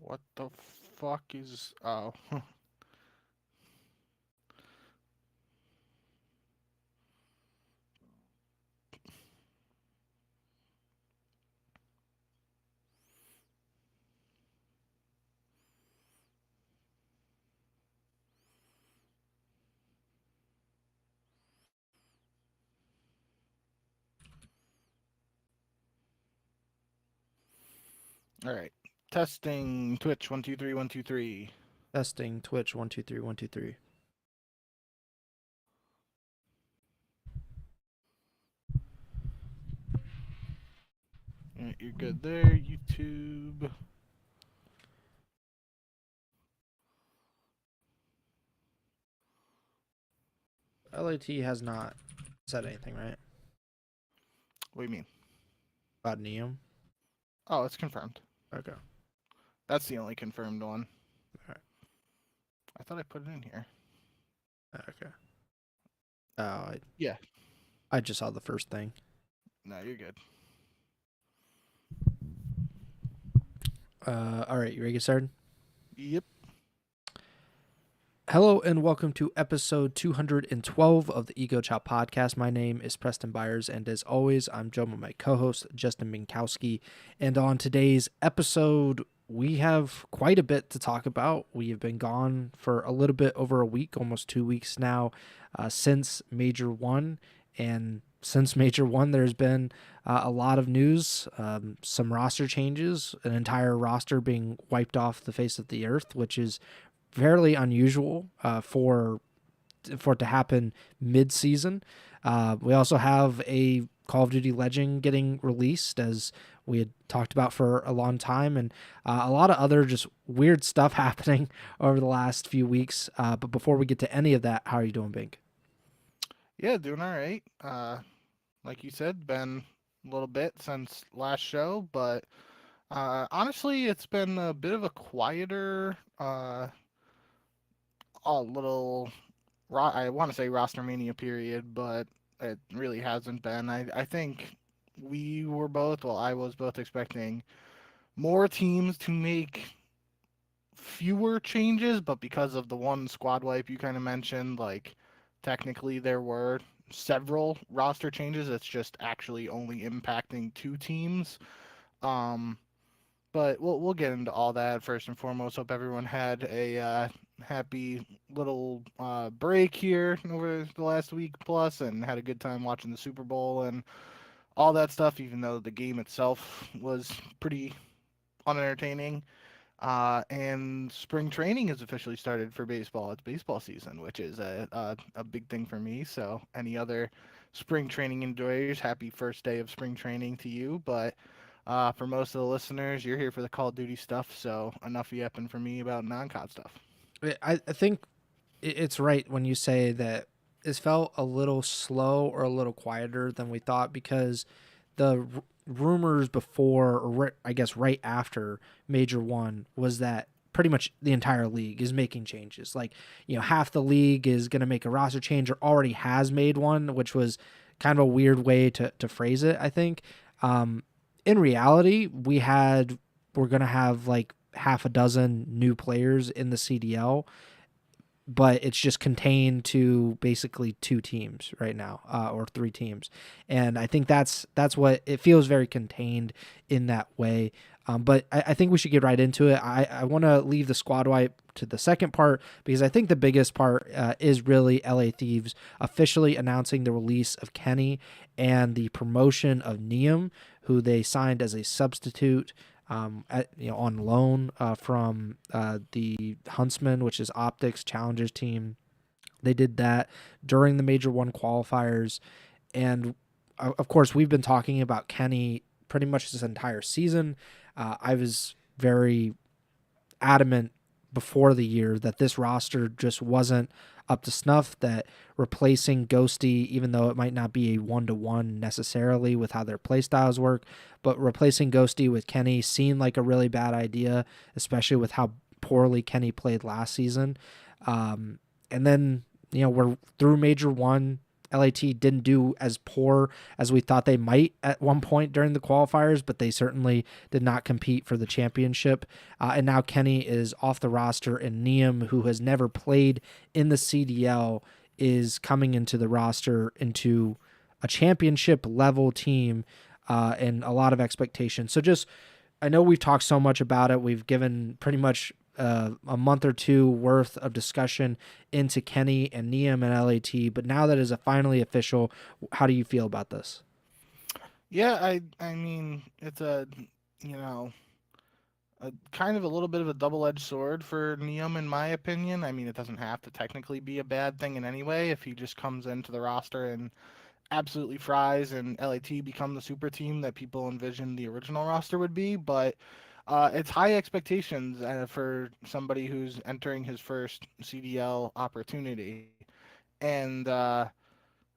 What the fuck is... Oh. All right. Testing Twitch 1 2 3 1 2 3. Testing Twitch 1 2 3 1 2 3. All right, you're good there, YouTube. LAT has not said anything, right? What do you mean? About Neum? Oh, it's confirmed. Okay. That's the only confirmed one. Alright. I thought I put it in here. Okay. Yeah. I just saw the first thing. No, you're good. All right, you ready to get started? Yep. Hello and welcome to episode 212 of the Ego Chall Podcast. My name is Preston Byers, and as always, I'm joined by my co-host, Justin Binkowski. And on today's episode, we have quite a bit to talk about. We have been gone for a little bit over a week, almost 2 weeks now, since Major 1. And since Major 1, there's been a lot of news, some roster changes, an entire roster being wiped off the face of the earth, which is fairly unusual for it to happen mid-season. We also have a Call of Duty Legend getting released, as we had talked about for a long time, and a lot of other just weird stuff happening over the last few weeks. But before we get to any of that, how are you doing, Bink? Yeah, doing all right. Like you said, been a little bit since last show, but honestly, it's been a bit of a quieter, I want to say roster mania period, but it really hasn't been. I think I was both expecting more teams to make fewer changes, but because of the one squad wipe you kind of mentioned, like technically there were several roster changes. It's just actually only impacting two teams. Um, but we'll get into all that first and foremost. Hope everyone had a happy little break here over the last week plus, and had a good time watching the Super Bowl and all that stuff. Even though the game itself was pretty unentertaining. And spring training has officially started for baseball. It's baseball season, which is a big thing for me. So any other spring training enjoyers, happy first day of spring training to you. But for most of the listeners, you're here for the Call of Duty stuff, so enough yapping for me about non-COD stuff. I think it's right when you say that it felt a little slow or a little quieter than we thought, because the rumors before, or I guess right after Major 1, was that pretty much the entire league is making changes. Like, half the league is going to make a roster change or already has made one, which was kind of a weird way to phrase it, I think. In reality, we're going to have like half a dozen new players in the CDL, but it's just contained to basically two teams right now, or three teams. And I think that's what it feels, very contained in that way. But I think we should get right into it. I want to leave the squad wipe to the second part, because I think the biggest part is really LA Thieves officially announcing the release of Kenny and the promotion of Neum, who they signed as a substitute on loan from the Huntsman, which is Optics Challengers team. They did that during the Major 1 qualifiers. And of course, we've been talking about Kenny pretty much this entire season. I was very adamant before the year that this roster just wasn't up to snuff, that replacing Ghosty, even though it might not be a one-to-one necessarily with how their playstyles work, but replacing Ghosty with Kenny seemed like a really bad idea, especially with how poorly Kenny played last season. And then, we're through Major 1. LAT didn't do as poor as we thought they might at one point during the qualifiers, but they certainly did not compete for the championship. And now Kenny is off the roster, and Neum, who has never played in the CDL, is coming into the roster into a championship level team, and a lot of expectations. So just, I know we've talked so much about it. We've given pretty much a month or two worth of discussion into Kenny and Neum and LAT, but now that is finally official, how do you feel about this? Yeah, I mean, it's a, you know, a kind of a little bit of a double-edged sword for Neum, in my opinion. I mean, it doesn't have to technically be a bad thing in any way if he just comes into the roster and absolutely fries and LAT become the super team that people envisioned the original roster would be. But it's high expectations for somebody who's entering his first CDL opportunity. And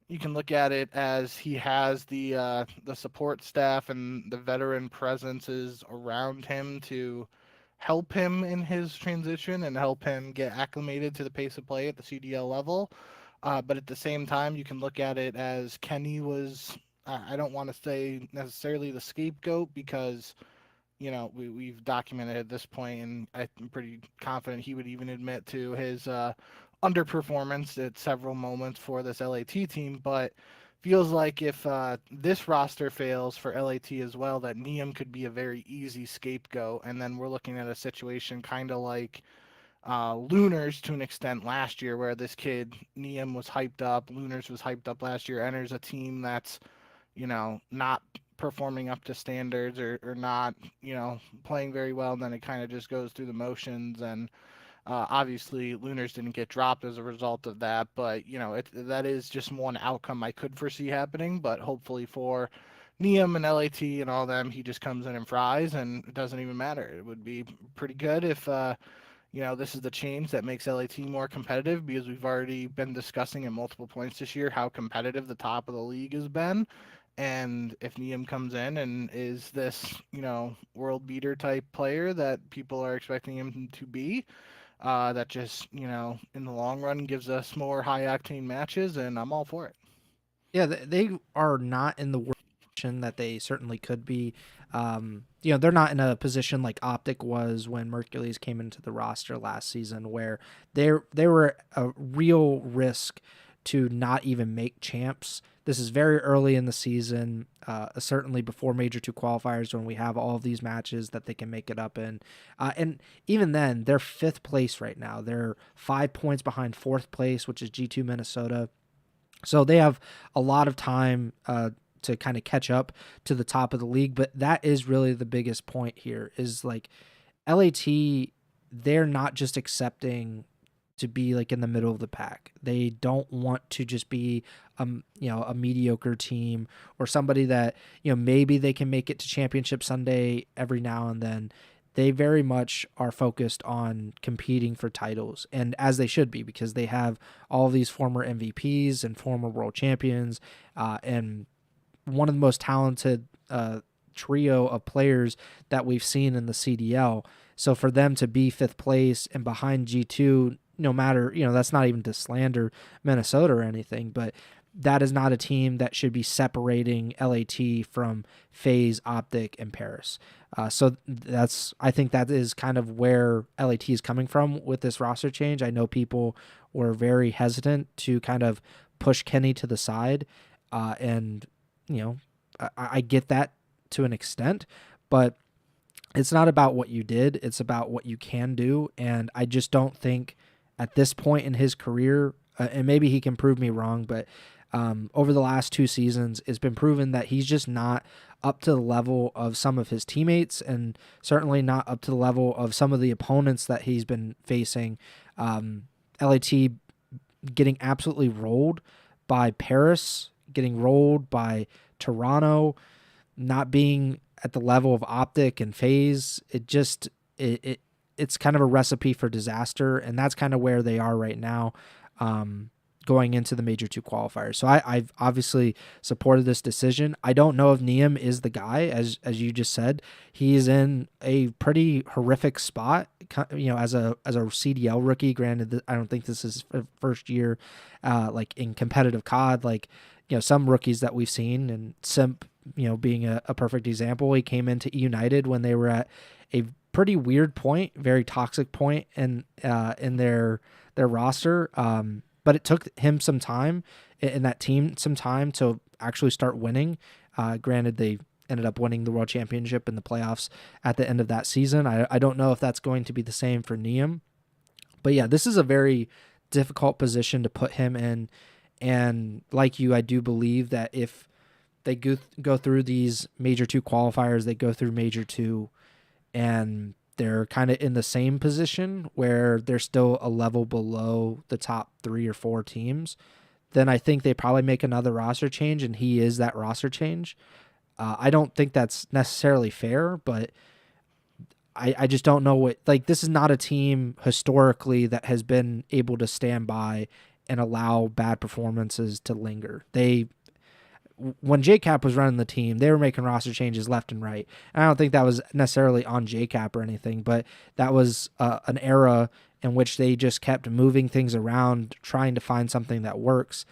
you can look at it as he has the support staff and the veteran presences around him to help him in his transition and help him get acclimated to the pace of play at the CDL level. But at the same time, you can look at it as Kenny was. I don't want to say necessarily the scapegoat because we've documented at this point, and I'm pretty confident he would even admit to his underperformance at several moments for this LAT team. But feels like if this roster fails for LAT as well, that Neum could be a very easy scapegoat, and then we're looking at a situation kind of like Lunars to an extent last year, where this kid Neum was hyped up, Lunars was hyped up last year, enters a team that's not performing up to standards or not, playing very well. And then it kind of just goes through the motions. And obviously, Lunars didn't get dropped as a result of that. But, that is just one outcome I could foresee happening. But hopefully for Neum and LAT and all them, he just comes in and fries and it doesn't even matter. It would be pretty good if, this is the change that makes LAT more competitive because we've already been discussing at multiple points this year how competitive the top of the league has been. And if Neum comes in and is this, world beater type player that people are expecting him to be, that just, in the long run gives us more high octane matches, and I'm all for it. Yeah, they are not in the worst position that they certainly could be. They're not in a position like Optic was when Mercules came into the roster last season, where they were a real risk to not even make champs. This is very early in the season, certainly before Major 2 qualifiers when we have all of these matches that they can make it up in. And even then, they're 5th place right now. They're 5 points behind 4th place, which is G2 Minnesota. So they have a lot of time to kind of catch up to the top of the league. But that is really the biggest point here is like LAT, they're not just accepting to be like in the middle of the pack. They don't want to just be a mediocre team or somebody that, maybe they can make it to Championship Sunday every now and then. They very much are focused on competing for titles, and as they should be, because they have all these former MVPs and former world champions, and one of the most talented trio of players that we've seen in the CDL. So for them to be 5th place and behind G2, no matter, that's not even to slander Minnesota or anything, but that is not a team that should be separating LAT from FaZe, Optic, and Paris. So I think that is kind of where LAT is coming from with this roster change. I know people were very hesitant to kind of push Kenny to the side, and I get that to an extent, but it's not about what you did, it's about what you can do. And I just don't think at this point in his career, and maybe he can prove me wrong, but over the last 2 seasons, it's been proven that he's just not up to the level of some of his teammates, and certainly not up to the level of some of the opponents that he's been facing. LAT getting absolutely rolled by Paris, getting rolled by Toronto, not being at the level of Optic and FaZe. It's kind of a recipe for disaster, and that's kind of where they are right now. going into the Major 2 qualifiers. So I've obviously supported this decision. I don't know if Niem is the guy, as you just said. He's in a pretty horrific spot, as a CDL rookie. Granted, I don't think this is his first year, like in competitive COD. Like, some rookies that we've seen, and Simp, being a perfect example. He came into United when they were at a pretty weird point, very toxic point in their roster. But it took him some time in that team, some time to actually start winning. Granted, they ended up winning the World Championship in the playoffs at the end of that season. I don't know if that's going to be the same for Niem. But yeah, this is a very difficult position to put him in. And like you, I do believe that if they go through these Major 2 qualifiers, they go through Major 2, and they're kind of in the same position where they're still a level below the top 3 or 4 teams, then I think they probably make another roster change, and he is that roster change. I don't think that's necessarily fair, but I just don't know what, like, this is not a team historically that has been able to stand by and allow bad performances to linger. When JCap was running the team, they were making roster changes left and right. And I don't think that was necessarily on JCap or anything, but that was an era in which they just kept moving things around, trying to find something that works.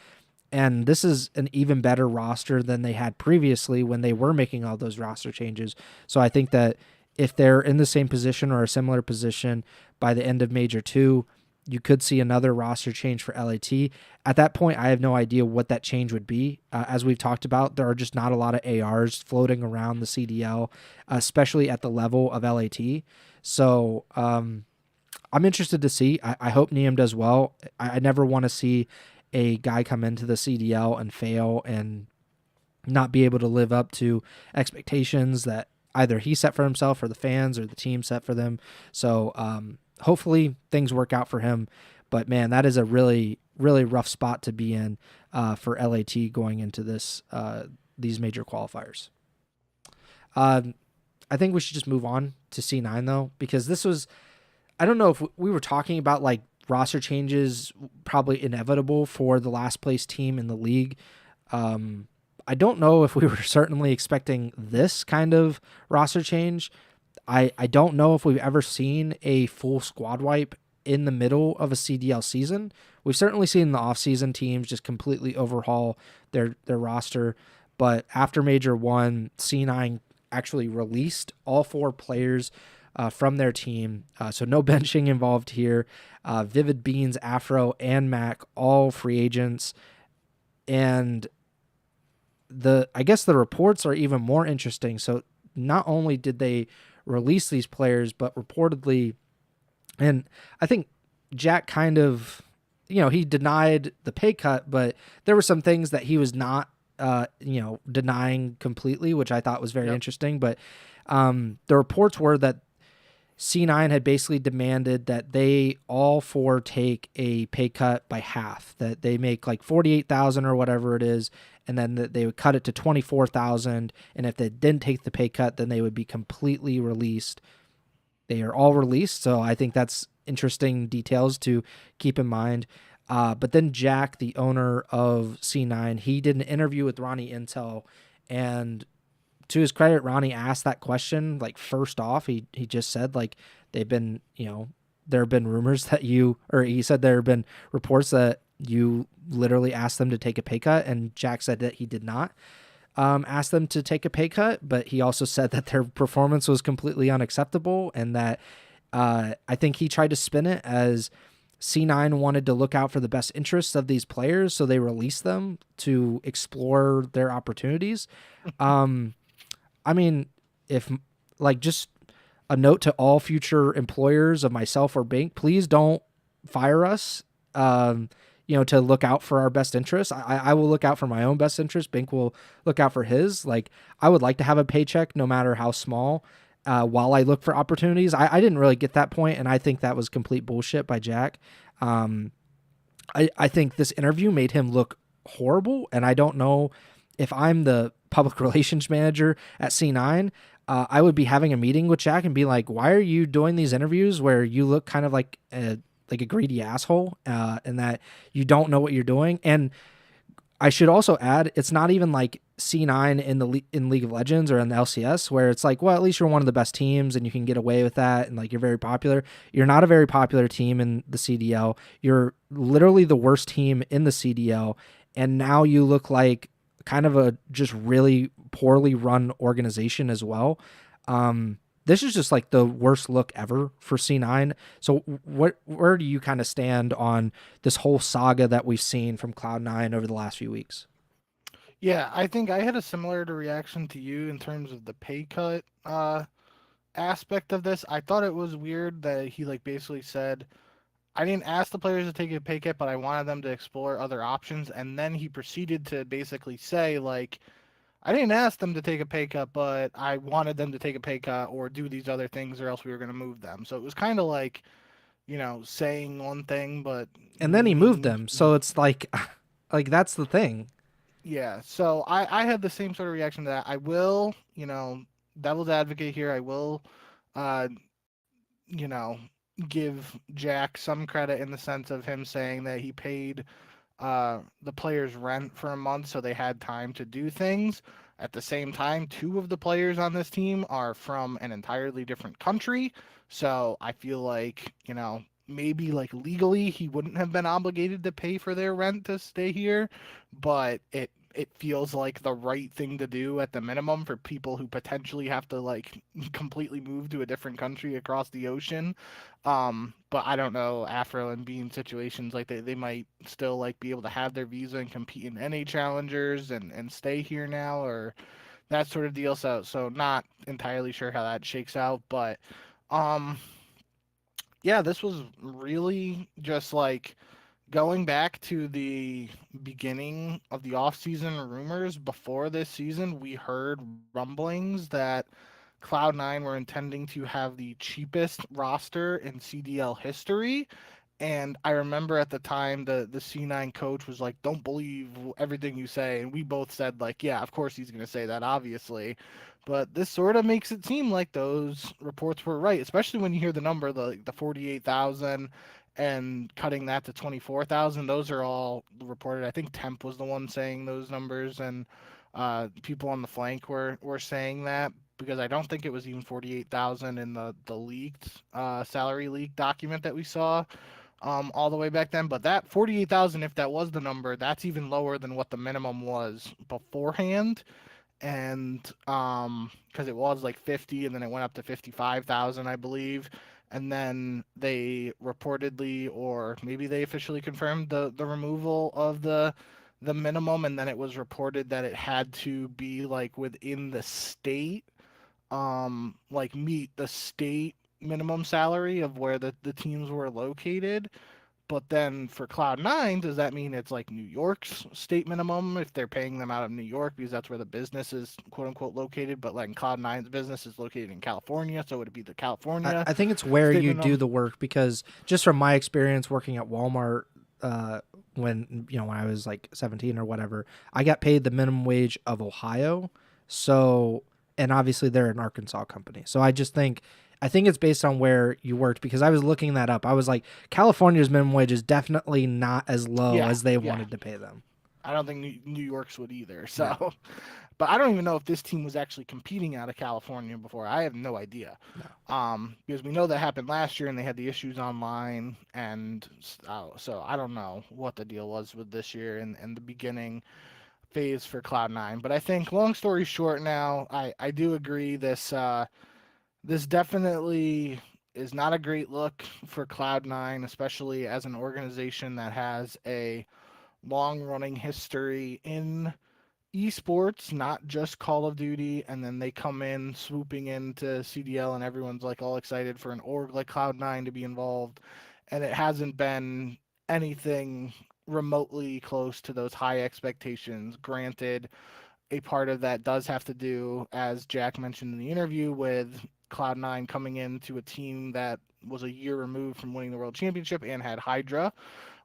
And this is an even better roster than they had previously when they were making all those roster changes. So I think that if they're in the same position or a similar position by the end of Major 2, you could see another roster change for LAT. At that point, I have no idea what that change would be. As we've talked about, there are just not a lot of ARs floating around the CDL, especially at the level of LAT. So I'm interested to see. I hope Niem does well. I never want to see a guy come into the CDL and fail and not be able to live up to expectations that either he set for himself or the fans or the team set for them. So hopefully things work out for him. But man, that is a really, really rough spot to be in for LAT going into these major qualifiers. I think we should just move on to C9 though, because this was, I don't know if we were talking about like roster changes probably inevitable for the last place team in the league. I don't know if we were certainly expecting this kind of roster change. I don't know if we've ever seen a full squad wipe in the middle of a CDL season. We've certainly seen the offseason teams just completely overhaul their roster. But after Major 1, C9 actually released all 4 players from their team. So no benching involved here. Vivid Beans, Afro, and Mac, all free agents. And I guess the reports are even more interesting. So not only did they release these players, but reportedly, and I think Jack kind of, he denied the pay cut, but there were some things that he was not, denying completely, which I thought was very interesting. But the reports were that C9 had basically demanded that they all 4 take a pay cut by half, that they make like $48,000 or whatever it is, and then that they would cut it to $24,000, and if they didn't take the pay cut, then they would be completely released. They are all released, so I think that's interesting details to keep in mind. But then Jack, the owner of C9, he did an interview with Ronnie Intel, and to his credit, Ronnie asked that question, like, first off. He just said, like, they've been, there have been rumors that he said there have been reports that you literally asked them to take a pay cut, and Jack said that he did not ask them to take a pay cut, but he also said that their performance was completely unacceptable, and that I think he tried to spin it as C9 wanted to look out for the best interests of these players, so they released them to explore their opportunities. I mean, if, like, just a note to all future employers of myself or Bink, please don't fire us, to look out for our best interests. I will look out for my own best interest. Bink will look out for his. Like, I would like to have a paycheck, no matter how small, while I look for opportunities. I didn't really get that point, and I think that was complete bullshit by Jack. I think this interview made him look horrible, and I don't know if I'm the public relations manager at C9, I would be having a meeting with Jack and be like, why are you doing these interviews where you look kind of like like a greedy asshole, and that you don't know what you're doing. And I should also add, it's not even like C9 in in League of Legends or in the LCS where it's like, well, at least you're one of the best teams and you can get away with that and like you're very popular. You're not a very popular team in the CDL. You're literally the worst team in the CDL, and now you look like kind of a just really poorly run organization as well. This is just like the worst look ever for C9. So where do you kind of stand on this whole saga that we've seen from Cloud9 over the last few weeks? Yeah, I think I had a similar reaction to you in terms of the pay cut aspect of this. I thought it was weird that he like basically said, I didn't ask the players to take a pay cut, but I wanted them to explore other options. And then he proceeded to basically say, like, I didn't ask them to take a pay cut, but I wanted them to take a pay cut or do these other things, or else we were going to move them. So it was kind of like, saying one thing, but And then he moved meaning, them. So it's like like that's the thing. yeah. So I had the same sort of reaction to that. I will, devil's advocate here. I will, uh, you know, give Jack some credit in the sense of him saying that he paid the players rent for a month so they had time to do things. At the same time, two of the players on this team are from an entirely different country. So I feel like, maybe like legally he wouldn't have been obligated to pay for their rent to stay here, but it feels like the right thing to do at the minimum for people who potentially have to like completely move to a different country across the ocean. But I don't know, Afro and Bean situations, like they might still like be able to have their visa and compete in NA challengers and stay here now or that sort of deal. So not entirely sure how that shakes out, but um yeah, this was really just like going back to the beginning of the off-season rumors before this season. We heard rumblings that Cloud9 were intending to have the cheapest roster in CDL history. And I remember at the time the C9 coach was like, "Don't believe everything you say," and we both said like, "Yeah, of course he's going to say that, obviously." But this sort of makes it seem like those reports were right, especially when you hear the number, the 48,000, and cutting that to 24,000. Those are all reported. I think Temp was the one saying those numbers, and people on the flank were saying that because I don't think it was even 48,000 in the leaked salary leak document that we saw all the way back then. But that 48,000, if that was the number, that's even lower than what the minimum was beforehand. And because it was like 50, and then it went up to 55,000, I believe. And then they reportedly, or maybe they officially confirmed the removal of the minimum, and then it was reported that it had to be like within the state, like meet the state minimum salary of where the teams were located. But then for Cloud9, does that mean it's like New York's state minimum if they're paying them out of New York because that's where the business is quote unquote located? But like Cloud9's business is located in California, so would it be the California I think it's where state you do minimum? the work, because just from my experience working at Walmart, uh, when I was like 17 or whatever, I got paid the minimum wage of Ohio. So, and obviously they're an Arkansas company. So I think it's based on where you worked, because I was looking that up. I was like, California's minimum wage is definitely not as low Yeah, as they yeah. wanted to pay them. I don't think New York's would either. No, So, but I don't even know if this team was actually competing out of California before. I have no idea. no. Because we know that happened last year and they had the issues online, and so I don't know what the deal was with this year and the beginning phase for Cloud9. But I think, long story short, now I do agree this definitely is not a great look for Cloud9, especially as an organization that has a long running history in esports, not just Call of Duty, and then they come in swooping into CDL and everyone's like all excited for an org like Cloud9 to be involved, and it hasn't been anything remotely close to those high expectations. Granted, a part of that does have to do, as Jack mentioned in the interview, with Cloud9 coming into a team that was a year removed from winning the world championship and had Hydra,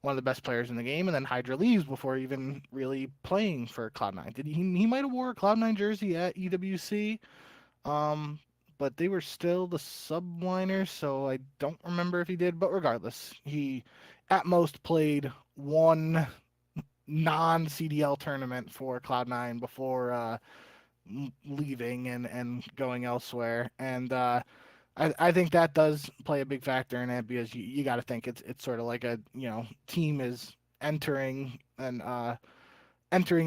one of the best players in the game, and then Hydra leaves before even really playing for Cloud9. Did he might have wore a Cloud9 jersey at EWC, um, but they were still the subliners, so I don't remember if he did. But regardless, he at most played one non-CDL tournament for Cloud9 before leaving and going elsewhere. And I think that does play a big factor in it because you got to think it's sort of like a team is entering a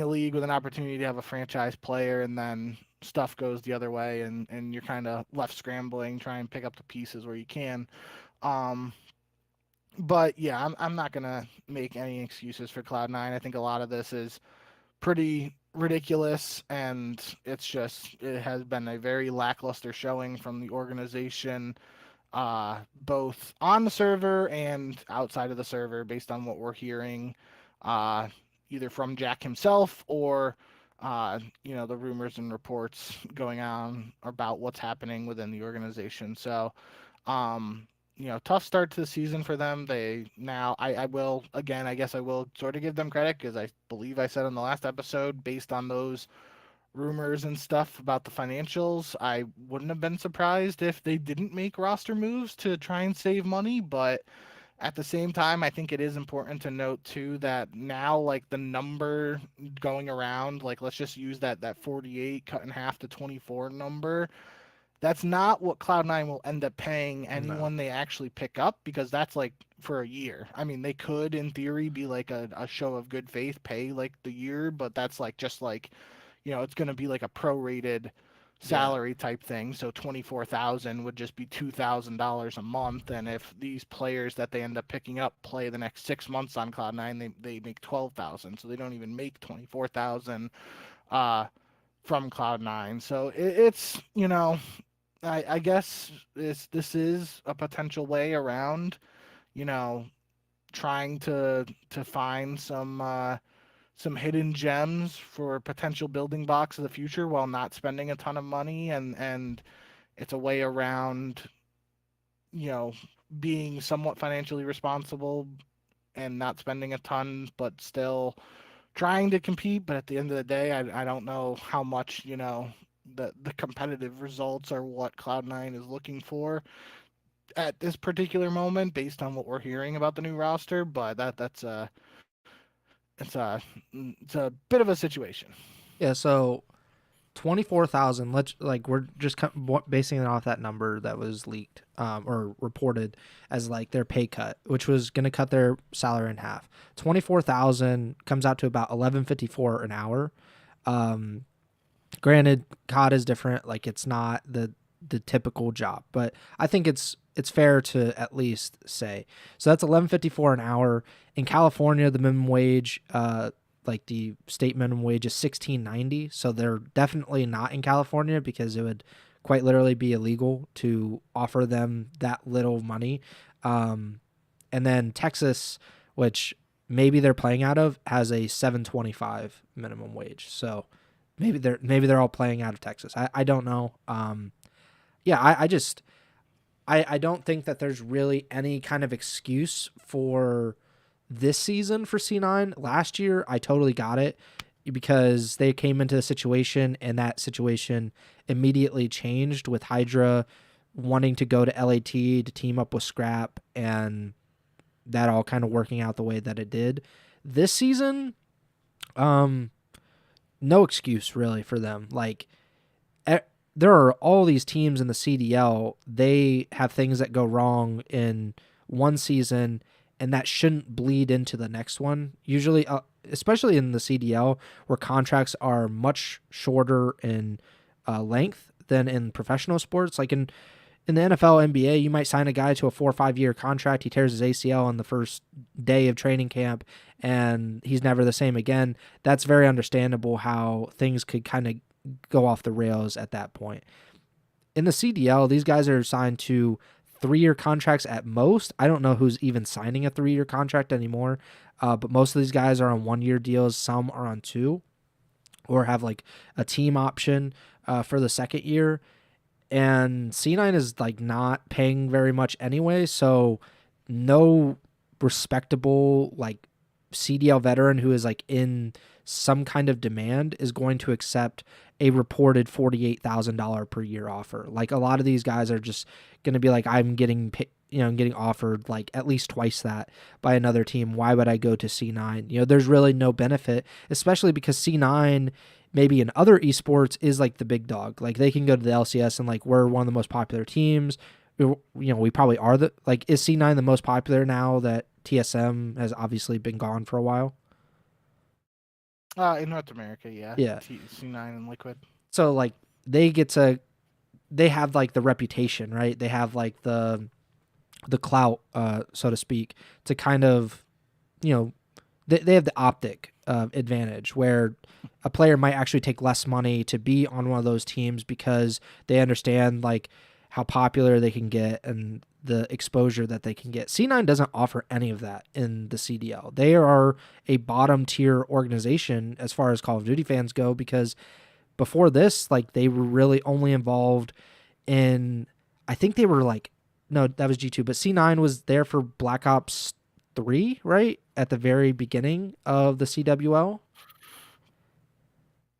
league with an opportunity to have a franchise player, and then stuff goes the other way, and you're kind of left scrambling, trying to pick up the pieces where you can. Um, but yeah, I'm not gonna make any excuses for Cloud9. I think a lot of this is pretty ridiculous, and it has been a very lackluster showing from the organization, both on the server and outside of the server, based on what we're hearing, uh, either from Jack himself or the rumors and reports going on about what's happening within the organization. So, um, tough start to the season for them. They now, I will again, I guess I will sort of give them credit because I believe I said in the last episode, based on those rumors and stuff about the financials, I wouldn't have been surprised if they didn't make roster moves to try and save money. But at the same time, I think it is important to note too that now, like, the number going around, like, let's just use that 48 cut in half to 24 number. That's not what Cloud9 will end up paying No. anyone they actually pick up, because that's like for a year. I mean, they could, in theory, be like a show of good faith, pay like the year, but that's like just like, it's going to be like a prorated Yeah. salary type thing. So 24,000 would just be $2,000 a month, and if these players that they end up picking up play the next 6 months on Cloud9, they make 12,000. So they don't even make 24,000 uh, from Cloud9. So it's I guess this is a potential way around, you know, trying to find some hidden gems for potential building blocks of the future while not spending a ton of money, and it's a way around, you know, being somewhat financially responsible and not spending a ton, but still trying to compete. But at the end of the day, I don't know how much, the competitive results are what Cloud9 is looking for at this particular moment, based on what we're hearing about the new roster. But it's a it's a bit of a situation. Yeah. So 24,000. Let's like we're just basing it off that number that was leaked or reported as like their pay cut, which was going to cut their salary in half. 24,000 comes out to about 11.54 an hour. Um, Granted, COD is different. Like it's not the typical job, but I think it's fair to at least say. So that's 11.54 an hour in California. The minimum wage, like the state minimum wage, is 16.90. So they're definitely not in California because it would quite literally be illegal to offer them that little money. And then Texas, which maybe they're playing out of, has a 7.25 minimum wage. So maybe they're all playing out of Texas. I don't know. Yeah, I don't think that there's really any kind of excuse for this season for C9. Last year, I totally got it because they came into the situation, and that situation immediately changed with Hydra wanting to go to LAT to team up with Scrap, and that all kind of working out the way that it did. This season, no excuse really for them. Like, there are all these teams in the CDL. They have things that go wrong in one season, and that shouldn't bleed into the next one. Usually, especially in the CDL, where contracts are much shorter in length than in professional sports. Like in the NFL, NBA, you might sign a guy to a 4 or 5 year contract. He tears his ACL on the first day of training camp, and he's never the same again. That's very understandable how things could kind of go off the rails at that point. In the CDL, these guys are signed to 3-year contracts at most. I don't know who's even signing a 3-year contract anymore, but most of these guys are on 1-year deals. Some are on 2 or have like a team option for the second year. And C9 is like not paying very much anyway, so no respectable like CDL veteran who is like in some kind of demand is going to accept a reported $48,000 per year offer. Like a lot of these guys are just going to be like, I'm getting getting offered like at least twice that by another team. Why would I go to C9? There's really no benefit, especially because C9 maybe in other esports is like the big dog. Like they can go to the LCS and like we're one of the most popular teams. We probably are is C9 the most popular now that TSM has obviously been gone for a while? In North America, yeah. Yeah. C9 and Liquid. So like they have like the reputation, right? They have like the clout, so to speak, to kind of, they have the optic advantage where a player might actually take less money to be on one of those teams because they understand like how popular they can get and the exposure that they can get. C9 doesn't offer any of that in the CDL. They are a bottom tier organization as far as Call of Duty fans go because before this, like they were really only involved in, I think they were like, no, that was G2, but C9 was there for Black Ops 3, right? At the very beginning of the CWL.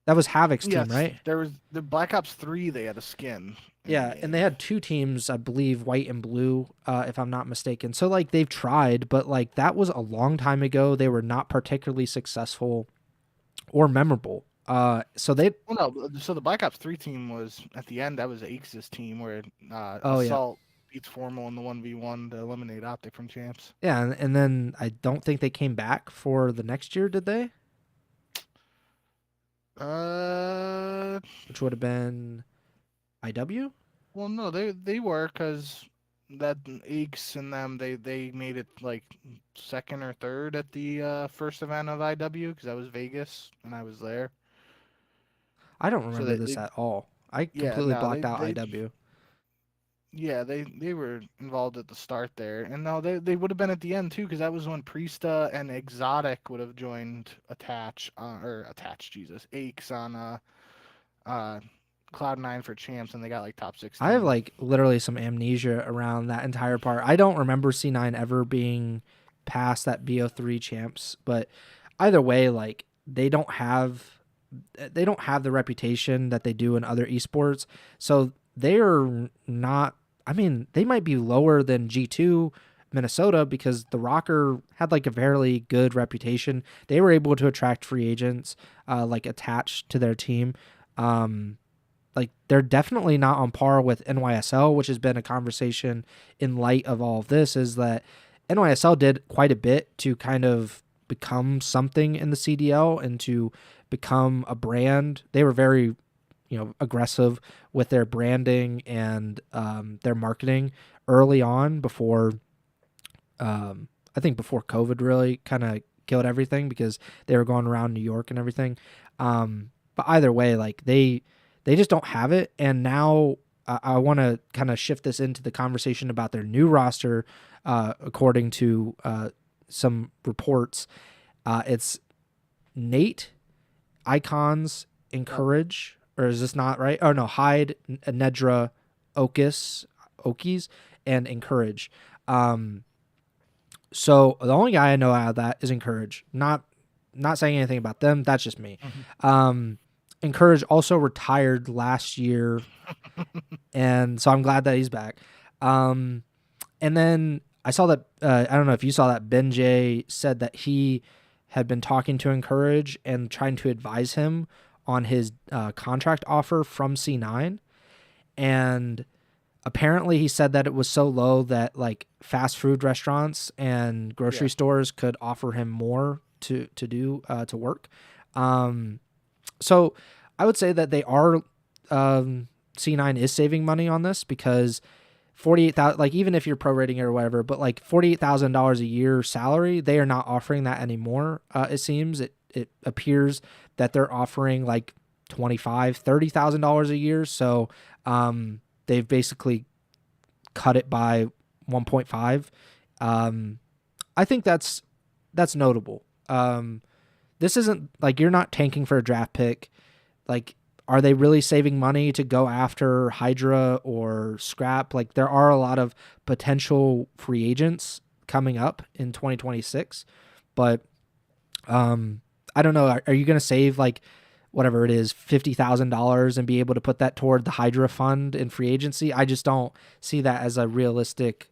That was Havoc's team, right? There was the Black Ops 3, they had a skin. Yeah, and they had two teams, I believe, white and blue, if I'm not mistaken. So, like, they've tried, but, like, that was a long time ago. They were not particularly successful or memorable. So the Black Ops 3 team was, at the end, that was Aix's team where Assault beats Formal in the 1v1 to eliminate Optic from champs. Yeah, and then I don't think they came back for the next year, did they? Which would have been IW? Well, no, they were because that Aix and them they made it like second or third at the first event of IW because that was Vegas and I was there. I don't remember this at all. I completely blocked out IW. Yeah, they were involved at the start there, and no, they would have been at the end too because that was when Priesta and Exotic would have joined Aix on Cloud9 for champs, and they got like top 16. I have like literally some amnesia around that entire part. I don't remember C9 ever being past that BO3 champs, but either way, like they don't have the reputation that they do in other esports, so they are not. I mean, they might be lower than G2 Minnesota because the Rocker had like a fairly good reputation. They were able to attract free agents like attached to their team. Like they're definitely not on par with NYSL, which has been a conversation in light of all of this, is that NYSL did quite a bit to kind of become something in the CDL and to become a brand. They were very aggressive with their branding and their marketing early on before I think before COVID really kind of killed everything because they were going around New York and everything. But either way, like they just don't have it. And now I want to kind of shift this into the conversation about their new roster. According to some reports, it's Nate, Icons, Encourage, or is this not right? Oh no, Hyde, Nedra, Okies, and Encourage. So the only guy I know out of that is Encourage. Not saying anything about them. That's just me. Mm-hmm. Encourage also retired last year, and so I'm glad that he's back. And then I saw that I don't know if you saw that Ben J said that he had been talking to Encourage and trying to advise him on his contract offer from C9, and apparently he said that it was so low that like fast food restaurants and grocery stores could offer him more to work. So I would say that they are C9 is saving money on this because 48,000, like even if you're prorating it or whatever, but like $48,000 a year salary, they are not offering that anymore. It seems it appears that they're offering like $30,000 a year. So they've basically cut it by 1.5. I think that's notable. This isn't like you're not tanking for a draft pick. Like, are they really saving money to go after Hydra or Scrap? Like, there are a lot of potential free agents coming up in 2026, but Um, I don't know. Are you going to save like whatever it is, $50,000 and be able to put that toward the Hydra fund in free agency? I just don't see that as a realistic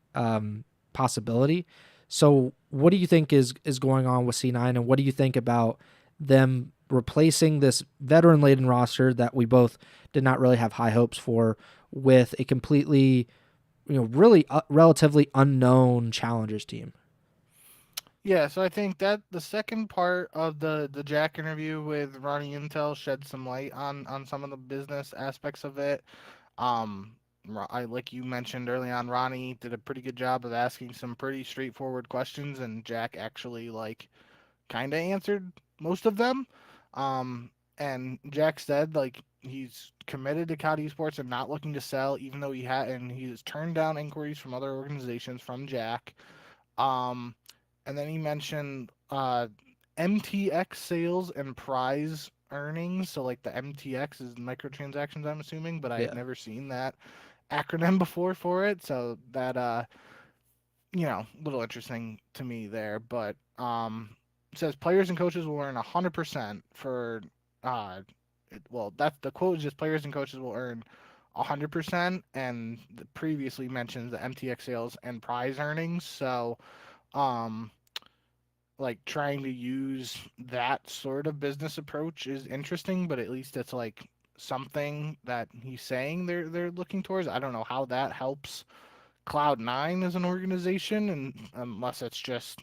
possibility. So, what do you think is going on with C9, and what do you think about them replacing this veteran laden roster that we both did not really have high hopes for with a completely, really relatively unknown challengers team? Yeah, so I think that the second part of the Jack interview with Ronnie Intel shed some light on some of the business aspects of it. Um, I like you mentioned early on, Ronnie did a pretty good job of asking some pretty straightforward questions, and Jack actually like kind of answered most of them. Um, and Jack said like he's committed to COD Esports and not looking to sell, even though he has turned down inquiries from other organizations from Jack. Um, and then he mentioned MTX sales and prize earnings. So like the MTX is microtransactions, I'm assuming, but I had Yeah. never seen that acronym before for it. So that a little interesting to me there. But it says players and coaches will earn 100% for that's the quote is just players and coaches will earn 100%, and previously mentions the MTX sales and prize earnings. So um like trying to use that sort of business approach is interesting, but at least it's like something that he's saying they're looking towards. I don't know how that helps Cloud9 as an organization, and unless it's just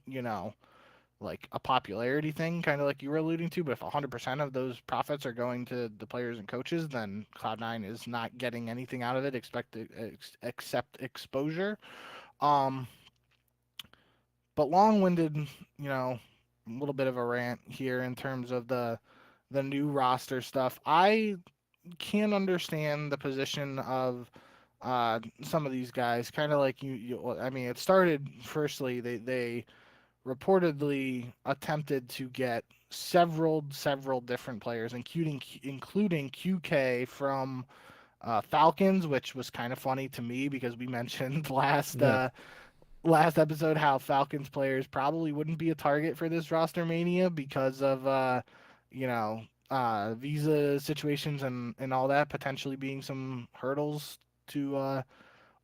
like a popularity thing, kind of like you were alluding to. But if 100% of those profits are going to the players and coaches, then Cloud9 is not getting anything out of it except exposure. Um, but long-winded, a little bit of a rant here in terms of the new roster stuff. I can understand the position of some of these guys, kind of like I mean, it started firstly. They reportedly attempted to get several different players, including QK from Falcons, which was kind of funny to me because we mentioned Yeah. last episode how Falcons players probably wouldn't be a target for this roster mania because of you know visa situations and all that potentially being some hurdles to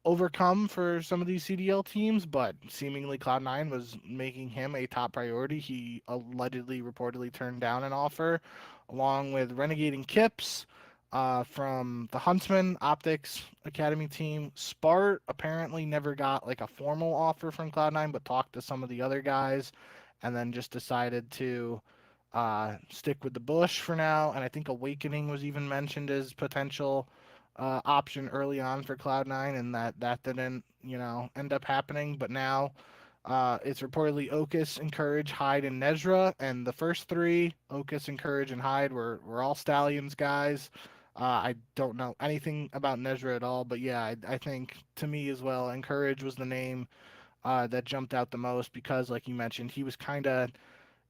overcome for some of these CDL teams, but seemingly Cloud9 was making him a top priority. He allegedly, reportedly turned down an offer, along with Renegade and Kips from the Huntsman Optics Academy team. Spart apparently never got like a formal offer from Cloud9, but talked to some of the other guys, and then just decided to stick with the Bush for now. And I think Awakening was even mentioned as potential option early on for Cloud9, and that didn't end up happening. But now it's reportedly Okus, Encourage, Hyde, and Nezra, and the first three, Okus, Encourage, and Hyde, were all Stallions guys. I don't know anything about Nezra at all, but yeah, I think to me as well, Encourage was the name that jumped out the most because, like you mentioned, he was kind of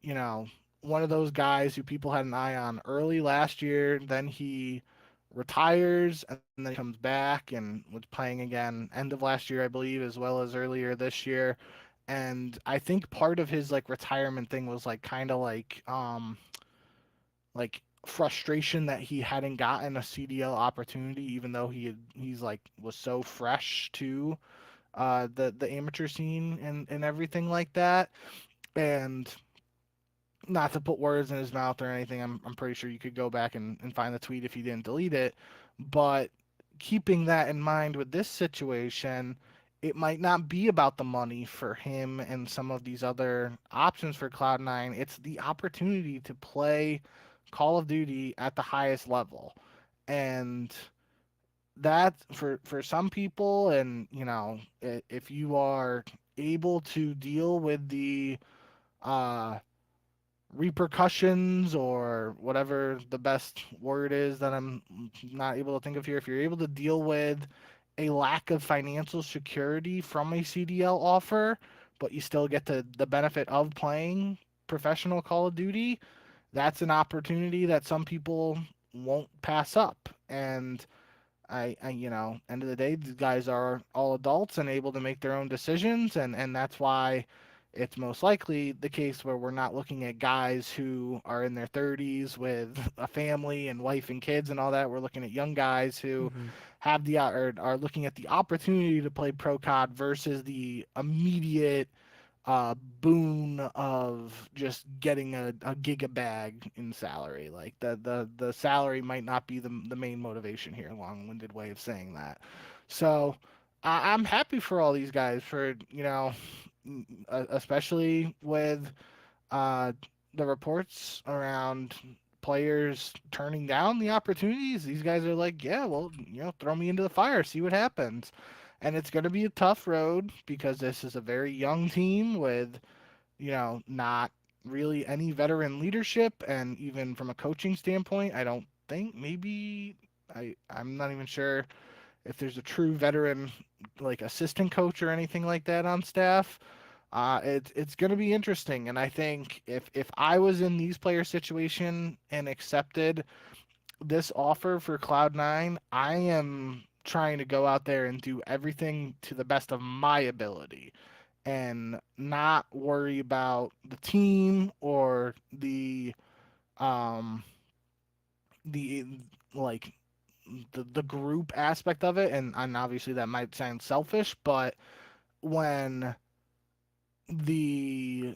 you know, one of those guys who people had an eye on early last year. Then he retires and then he comes back and was playing again end of last year, I believe, as well as earlier this year. And I think part of his like retirement thing was like kind of like frustration that he hadn't gotten a CDL opportunity, even though he's like was so fresh to the amateur scene and everything like that. And not to put words in his mouth or anything, I'm pretty sure you could go back and find the tweet if he didn't delete it. But keeping that in mind with this situation, it might not be about the money for him and some of these other options for Cloud9. It's the opportunity to play Call of Duty at the highest level. And that for some people, and if you are able to deal with the uh repercussions or whatever the best word is that I'm not able to think of here, if you're able to deal with a lack of financial security from a CDL offer, but you still get the benefit of playing professional Call of Duty, that's an opportunity that some people won't pass up. And end of the day, these guys are all adults and able to make their own decisions, and that's why it's most likely the case where we're not looking at guys who are in their 30s with a family and wife and kids and all that. We're looking at young guys who Hmm. have the or are looking at the opportunity to play pro cod versus the immediate boon of just getting a giga bag in salary. Like the salary might not be the main motivation here. Long-winded way of saying that. So I'm happy for all these guys for especially with uh, the reports around players turning down the opportunities. These guys are like, yeah, well, throw me into the fire, see what happens. And it's going to be a tough road because this is a very young team with, not really any veteran leadership. And even from a coaching standpoint, I don't think maybe I'm not even sure if there's a true veteran like assistant coach or anything like that on staff. It's going to be interesting, and I think if I was in these players' situation and accepted this offer for Cloud9, I am trying to go out there and do everything to the best of my ability and not worry about the team or um the like the group aspect of it, and obviously that might sound selfish, but when the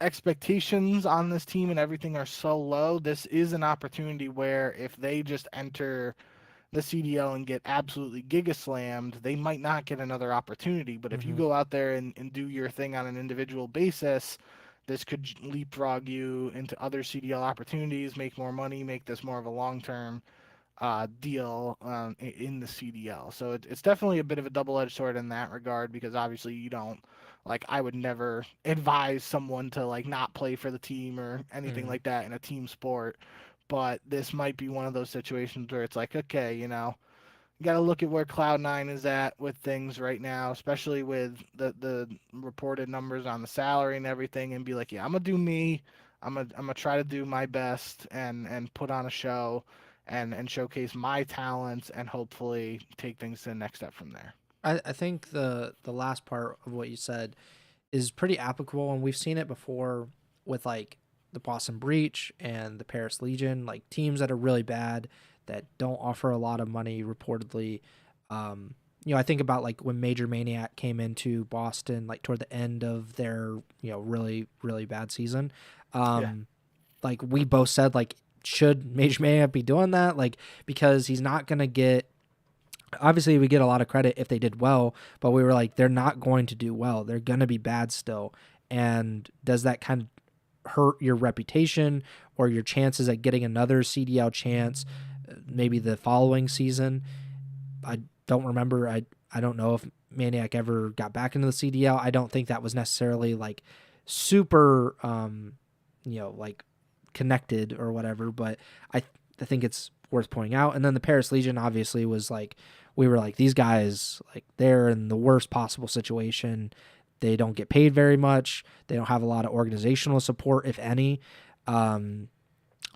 expectations on this team and everything are so low, this is an opportunity where if they just enter the CDL and get absolutely giga slammed, they might not get another opportunity. But if you Hmm. go out there and do your thing on an individual basis, this could leapfrog you into other CDL opportunities, make more money, make this more of a long term deal in the CDL. So it's definitely a bit of a double-edged sword in that regard because obviously you don't like I would never advise someone to like not play for the team or anything Hmm. like that in a team sport. But this might be one of those situations where it's like, okay, you got to look at where Cloud9 is at with things right now, especially with the reported numbers on the salary and everything, and be like, yeah, I'm gonna do me. I'm gonna try to do my best and put on a show and showcase my talents and hopefully take things to the next step from there. I think the last part of what you said is pretty applicable, and we've seen it before with like the Boston Breach and the Paris Legion, like teams that are really bad that don't offer a lot of money reportedly. I think about like when Major Maniac came into Boston, like toward the end of their really really bad season. Yeah. Um, like we both said, like should Major Maniac be doing that? Like because he's not gonna get obviously we get a lot of credit if they did well, but we were like, they're not going to do well. They're going to be bad still. And does that kind of hurt your reputation or your chances at getting another CDL chance maybe the following season? I don't remember. I don't know if Maniac ever got back into the CDL. I don't think that was necessarily like super, like connected or whatever, but I think it's worth pointing out. And then the Paris Legion obviously was like, we were like, these guys, like they're in the worst possible situation. They don't get paid very much. They don't have a lot of organizational support, if any. Um,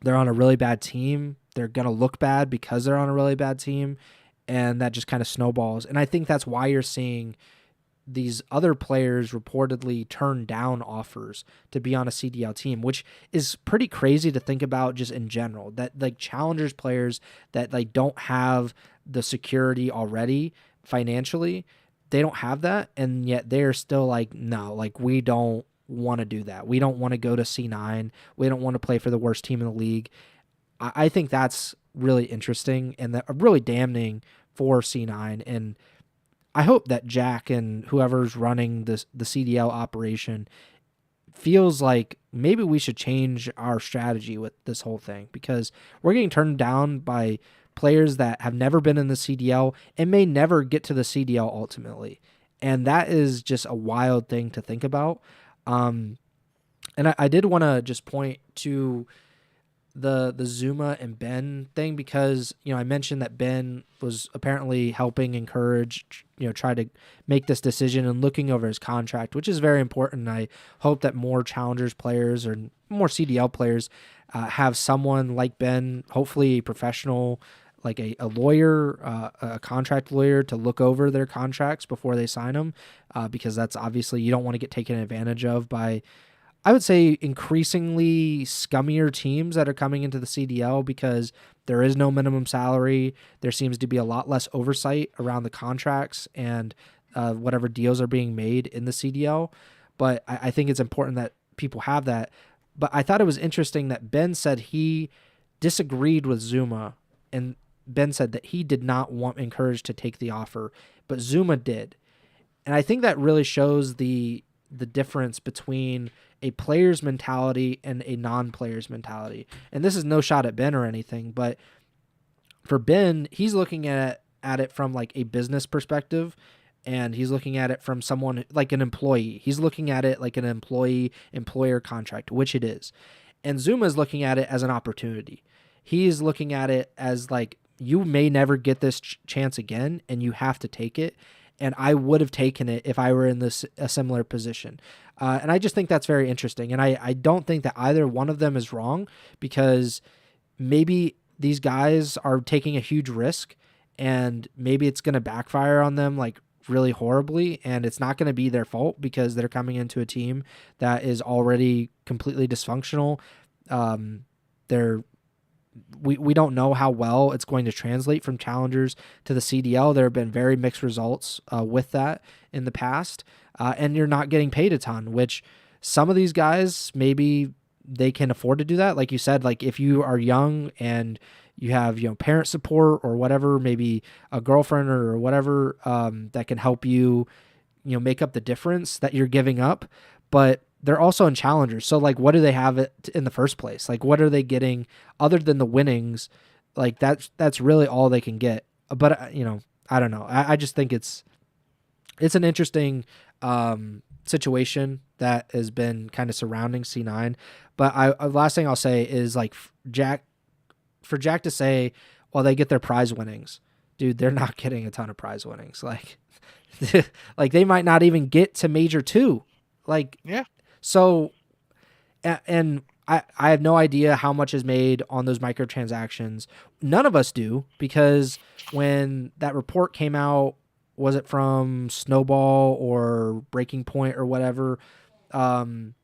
they're on a really bad team. They're going to look bad because they're on a really bad team. And that just kind of snowballs. And I think that's why you're seeing these other players reportedly turn down offers to be on a CDL team, which is pretty crazy to think about just in general. That like challengers players that like don't have the security already financially, they don't have that, and yet they're still like, no, like we don't want to do that. We don't want to go to C9. We don't want to play for the worst team in the league. I think that's really interesting and that really damning for C9. And I hope that Jack and whoever's running the CDL operation feels like maybe we should change our strategy with this whole thing because we're getting turned down by players that have never been in the CDL and may never get to the CDL ultimately. And that is just a wild thing to think about. Um, and I did want to just point to the Zuma and Ben thing because I mentioned that Ben was apparently helping encourage try to make this decision and looking over his contract, which is very important. I hope that more challengers players or more CDL players have someone like Ben, hopefully a professional like a lawyer, a contract lawyer, to look over their contracts before they sign them, because that's obviously, you don't want to get taken advantage of by, I would say, increasingly scummier teams that are coming into the CDL, because there is no minimum salary. There seems to be a lot less oversight around the contracts and whatever deals are being made in the CDL. But I think it's important that people have that. But I thought it was interesting that Ben said he disagreed with Zuma, and Ben said that he did not want Encourage to take the offer, but Zuma did. And I think that really shows the difference between a player's mentality and a non-player's mentality. And this is no shot at Ben or anything, but for Ben, he's looking at it from like a business perspective, and he's looking at it from someone like an employee. He's looking at it like an employee-employer contract, which it is. And Zuma is looking at it as an opportunity. He's looking at it as like, you may never get this chance again, and you have to take it. And I would have taken it if I were in a similar position. And I just think that's very interesting. And I don't think that either one of them is wrong, because maybe these guys are taking a huge risk, and maybe it's going to backfire on them like really horribly, and it's not going to be their fault because they're coming into a team that is already completely dysfunctional. We don't know how well it's going to translate from challengers to the CDL. There have been very mixed results with that in the past, and you're not getting paid a ton, which some of these guys, maybe they can afford to do that. Like you said, like if you are young and you have, parent support or whatever, maybe a girlfriend or whatever that can help you, make up the difference that you're giving up. But they're also in challengers. So like, what do they have in the first place? Like, what are they getting other than the winnings? Like that's really all they can get. But I don't know. I just think it's an interesting situation that has been kind of surrounding C9. But last thing I'll say is like Jack to say, well, they get their prize winnings, dude, they're not getting a ton of prize winnings. Like, like they might not even get to Major 2. Like, Yeah. So, and I have no idea how much is made on those microtransactions. None of us do, because when that report came out, was it from Snowball or Breaking Point or whatever? The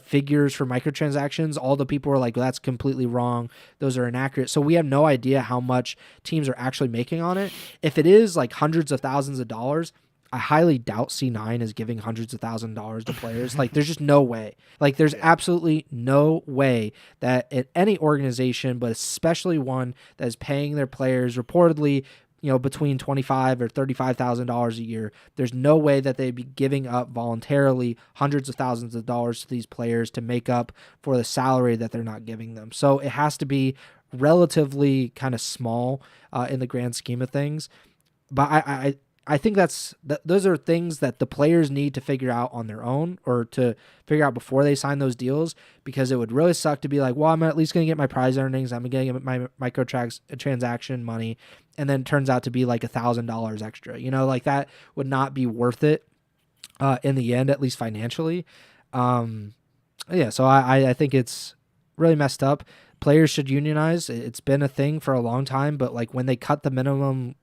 figures for microtransactions, all the people were like, well, that's completely wrong. Those are inaccurate. So we have no idea how much teams are actually making on it. If it is like hundreds of thousands of dollars, I highly doubt C9 is giving hundreds of $1,000s to players. Like, there's just no way. Like, there's absolutely no way that at any organization, but especially one that is paying their players reportedly, between $25,000 or $35,000 a year, there's no way that they'd be giving up voluntarily hundreds of thousands of dollars to these players to make up for the salary that they're not giving them. So it has to be relatively kind of small in the grand scheme of things. But I think those are things that the players need to figure out on their own, or to figure out before they sign those deals, because it would really suck to be like, well, I'm at least going to get my prize earnings, I'm going to get my microtransaction money, and then it turns out to be like $1,000 extra. Like that would not be worth it in the end, at least financially. Yeah, so I think it's really messed up. Players should unionize. It's been a thing for a long time, but like when they cut the minimum,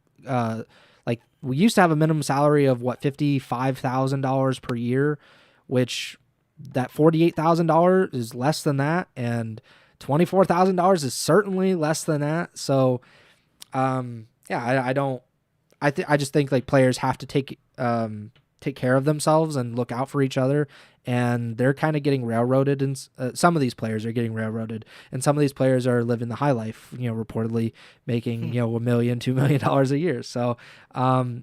like we used to have a minimum salary of $55,000 per year, which that $48,000 is less than that, and $24,000 is certainly less than that. So, yeah, I just think like players have to take care of themselves and look out for each other. And they're kind of getting railroaded, and some of these players are getting railroaded, and some of these players are living the high life, reportedly making, $1 million, $2 million a year. So,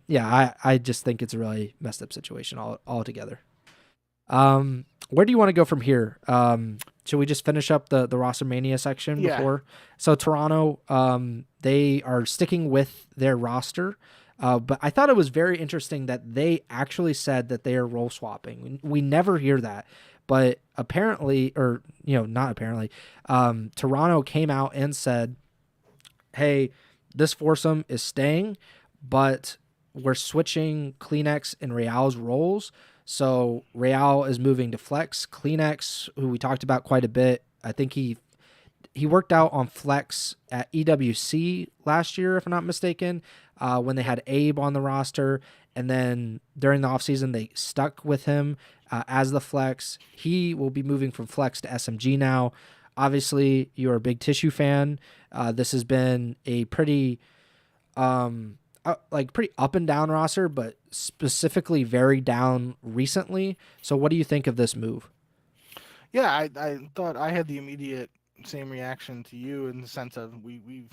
yeah, I just think it's a really messed up situation altogether. Where do you want to go from here? Should we just finish up the roster mania section before? So Toronto, they are sticking with their roster. But I thought it was very interesting that they actually said that they are role swapping. We never hear that, but apparently, or not apparently, Toronto came out and said, hey, this foursome is staying, but we're switching Kleenex and Real's roles. So Real is moving to flex. Kleenex, who we talked about quite a bit, I think he he worked out on flex at EWC last year, if I'm not mistaken, when they had Abe on the roster. And then during the offseason, they stuck with him as the flex. He will be moving from flex to SMG now. Obviously, you're a big Tissue fan. This has been a pretty pretty up and down roster, but specifically very down recently. So what do you think of this move? Yeah, I thought I had the immediate same reaction to you in the sense of we've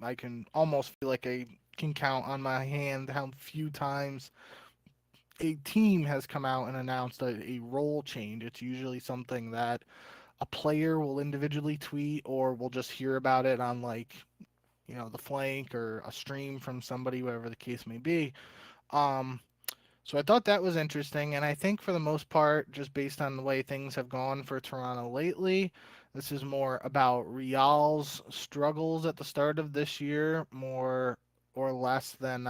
I can almost feel like I can count on my hand how few times a team has come out and announced a role change. It's usually something that a player will individually tweet or we'll just hear about it on like, the flank or a stream from somebody, whatever the case may be. Um, so I thought that was interesting, and I think for the most part, just based on the way things have gone for Toronto lately, this is more about Real's struggles at the start of this year, more or less than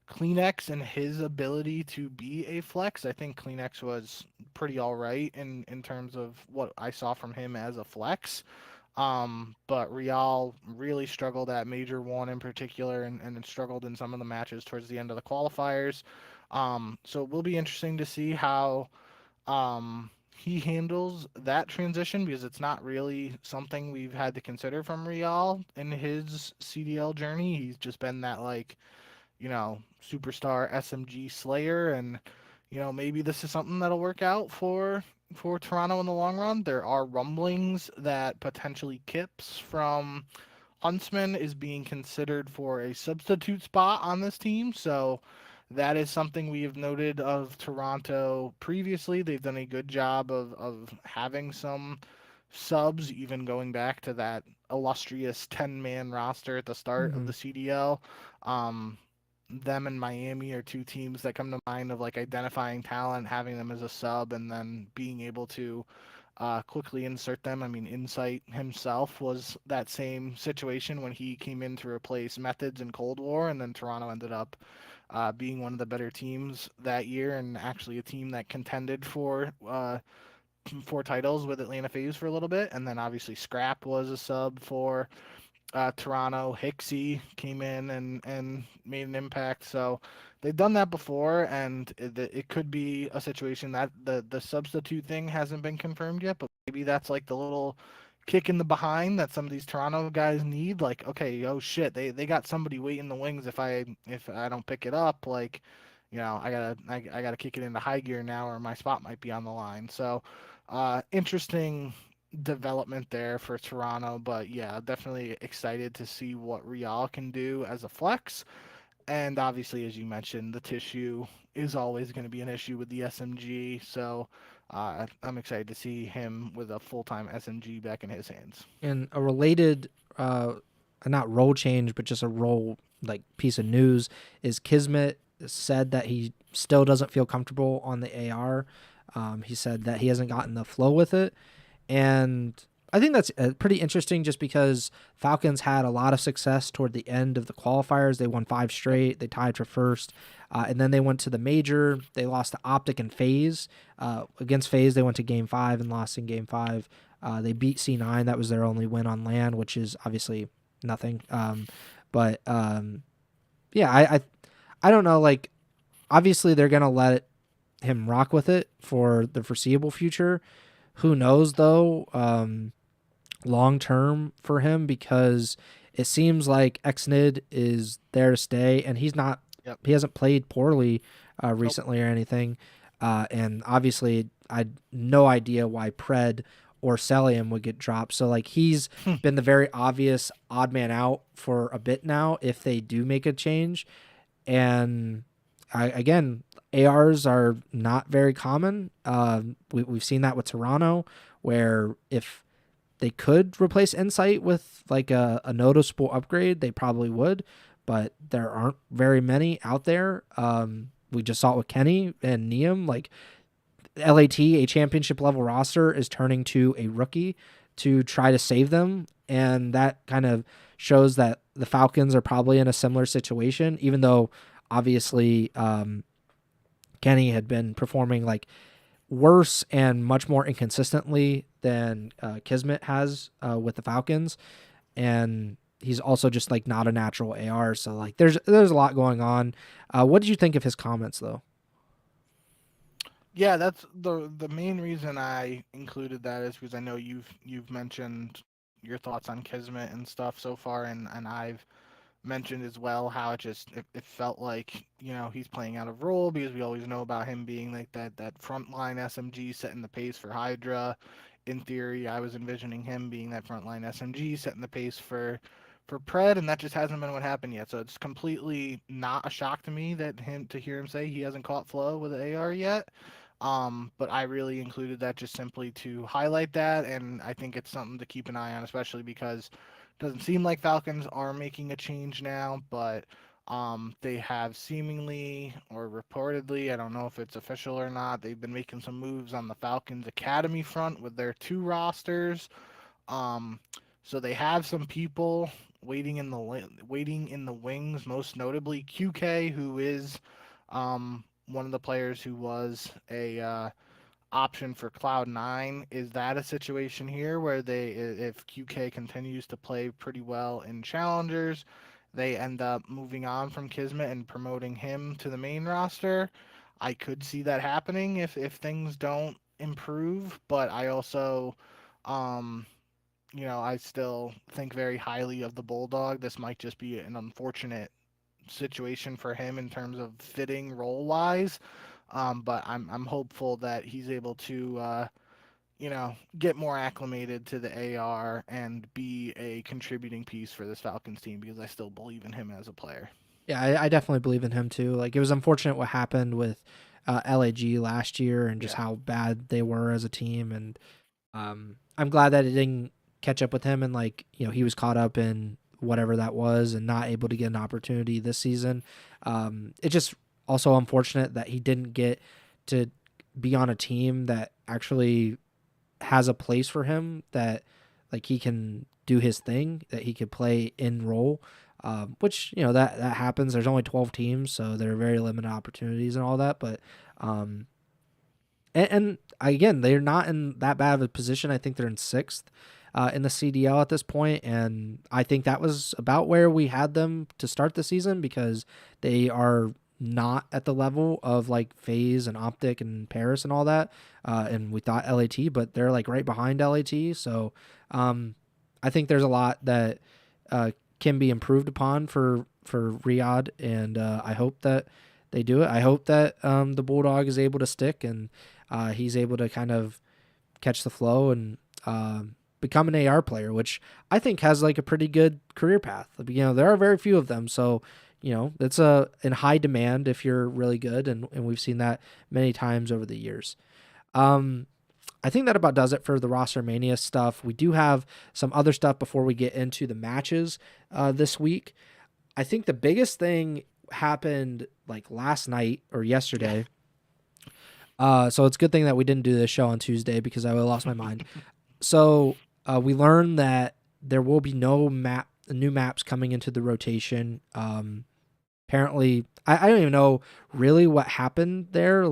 Kleenex and his ability to be a flex. I think Kleenex was pretty all right in terms of what I saw from him as a flex. But Real really struggled at Major One in particular and struggled in some of the matches towards the end of the qualifiers. So it will be interesting to see how he handles that transition because it's not really something we've had to consider from Real in his CDL journey. He's just been that like superstar SMG slayer, and maybe this is something that'll work out for Toronto in the long run. There are rumblings that potentially Kips from Huntsman is being considered for a substitute spot on this team, so that is something we have noted of Toronto previously. They've done a good job of having some subs, even going back to that illustrious 10-man roster at the start of Mm-hmm. the CDL. Them and Miami are two teams that come to mind of like identifying talent, having them as a sub, and then being able to quickly insert them. I mean, Insight himself was that same situation when he came in to replace Methods in Cold War, and then Toronto ended up being one of the better teams that year, and actually a team that contended for titles with Atlanta FaZe for a little bit, and then obviously Scrap was a sub for Toronto. Hixie came in and made an impact. So they've done that before, and it could be a situation that the substitute thing hasn't been confirmed yet, but maybe that's like the little kick in the behind that some of these Toronto guys need. Like, okay, oh shit, they got somebody waiting in the wings if I don't pick it up. Like, I gotta kick it into high gear now, or my spot might be on the line. So, interesting development there for Toronto, but yeah, definitely excited to see what Real can do as a flex. And obviously, as you mentioned, the tissue is always going to be an issue with the SMG. So I'm excited to see him with a full-time SMG back in his hands. And a related, not role change, but just a role like piece of news is Kismet said that he still doesn't feel comfortable on the AR. He said that he hasn't gotten the flow with it. And I think that's pretty interesting just because Falcons had a lot of success toward the end of the qualifiers. They won 5 straight. They tied for first. And then they went to the major. They lost to Optic and FaZe. Against FaZe, they went to Game 5 and lost in Game 5. They beat C9. That was their only win on LAN, which is obviously nothing. Yeah, I don't know. Like, obviously, they're going to let him rock with it for the foreseeable future. Who knows, though, long term for him, because it seems like XNID is there to stay, and Yep. he hasn't played poorly Nope. recently or anything. And obviously, I had no idea why Pred or Celium would get dropped. So, like, he's been the very obvious odd man out for a bit now if they do make a change. And again, ARs are not very common. We've seen that with Toronto, where if they could replace Insight with like a noticeable upgrade, they probably would, but there aren't very many out there. We just saw it with Kenny and Neum. Like, LAT, a championship level roster, is turning to a rookie to try to save them, and that kind of shows that the Falcons are probably in a similar situation, even though obviously Kenny had been performing like worse and much more inconsistently than Kismet has with the Falcons, and he's also just like not a natural AR. So like there's a lot going on. What did you think of his comments though? Yeah, that's the main reason I included that is because I know you've mentioned your thoughts on Kismet and stuff so far, and I've mentioned as well how it felt like he's playing out of role because we always know about him being like that frontline SMG setting the pace for Hydra. In theory, I was envisioning him being that frontline SMG setting the pace for Pred, and that just hasn't been what happened yet. So it's completely not a shock to me that him to hear him say he hasn't caught flow with the AR yet. But I really included that just simply to highlight that, and I think it's something to keep an eye on, especially because it doesn't seem like Falcons are making a change now, but they have seemingly or reportedly, I don't know if it's official or not, they've been making some moves on the Falcons Academy front with their two rosters. Um, so they have some people waiting in the wings, most notably QK, who is one of the players who was a option for Cloud9. Is that a situation here where if QK continues to play pretty well in challengers, they end up moving on from Kismet and promoting him to the main roster? I could see that happening if things don't improve, but I also um I still think very highly of the Bulldog. This might just be an unfortunate situation for him in terms of fitting role wise. But I'm hopeful that he's able to get more acclimated to the AR and be a contributing piece for this Falcons team because I still believe in him as a player. Yeah, I definitely believe in him too. Like it was unfortunate what happened with LAG last year and just Yeah. how bad they were as a team, and I'm glad that it didn't catch up with him, and like he was caught up in whatever that was and not able to get an opportunity this season. It's just also unfortunate that he didn't get to be on a team that actually has a place for him, that like he can do his thing, that he could play in role. Which that happens. There's only 12 teams, so there are very limited opportunities and all that. But um, and again, they're not in that bad of a position. I think they're in sixth in the CDL at this point, and I think that was about where we had them to start the season because they are not at the level of like FaZe and Optic and Paris and all that. And we thought LAT, but they're like right behind LAT. So I think there's a lot that can be improved upon for Riyadh, and I hope that they do it. I hope that the Bulldog is able to stick and he's able to kind of catch the flow and become an AR player, which I think has like a pretty good career path. There are very few of them, so it's in high demand if you're really good, and we've seen that many times over the years. I think that about does it for the roster mania stuff. We do have some other stuff before we get into the matches this week. I think the biggest thing happened like last night or yesterday. So it's a good thing that we didn't do this show on Tuesday because I would have lost my mind. So we learned that there will be no new maps coming into the rotation. Apparently, I don't even know really what happened there.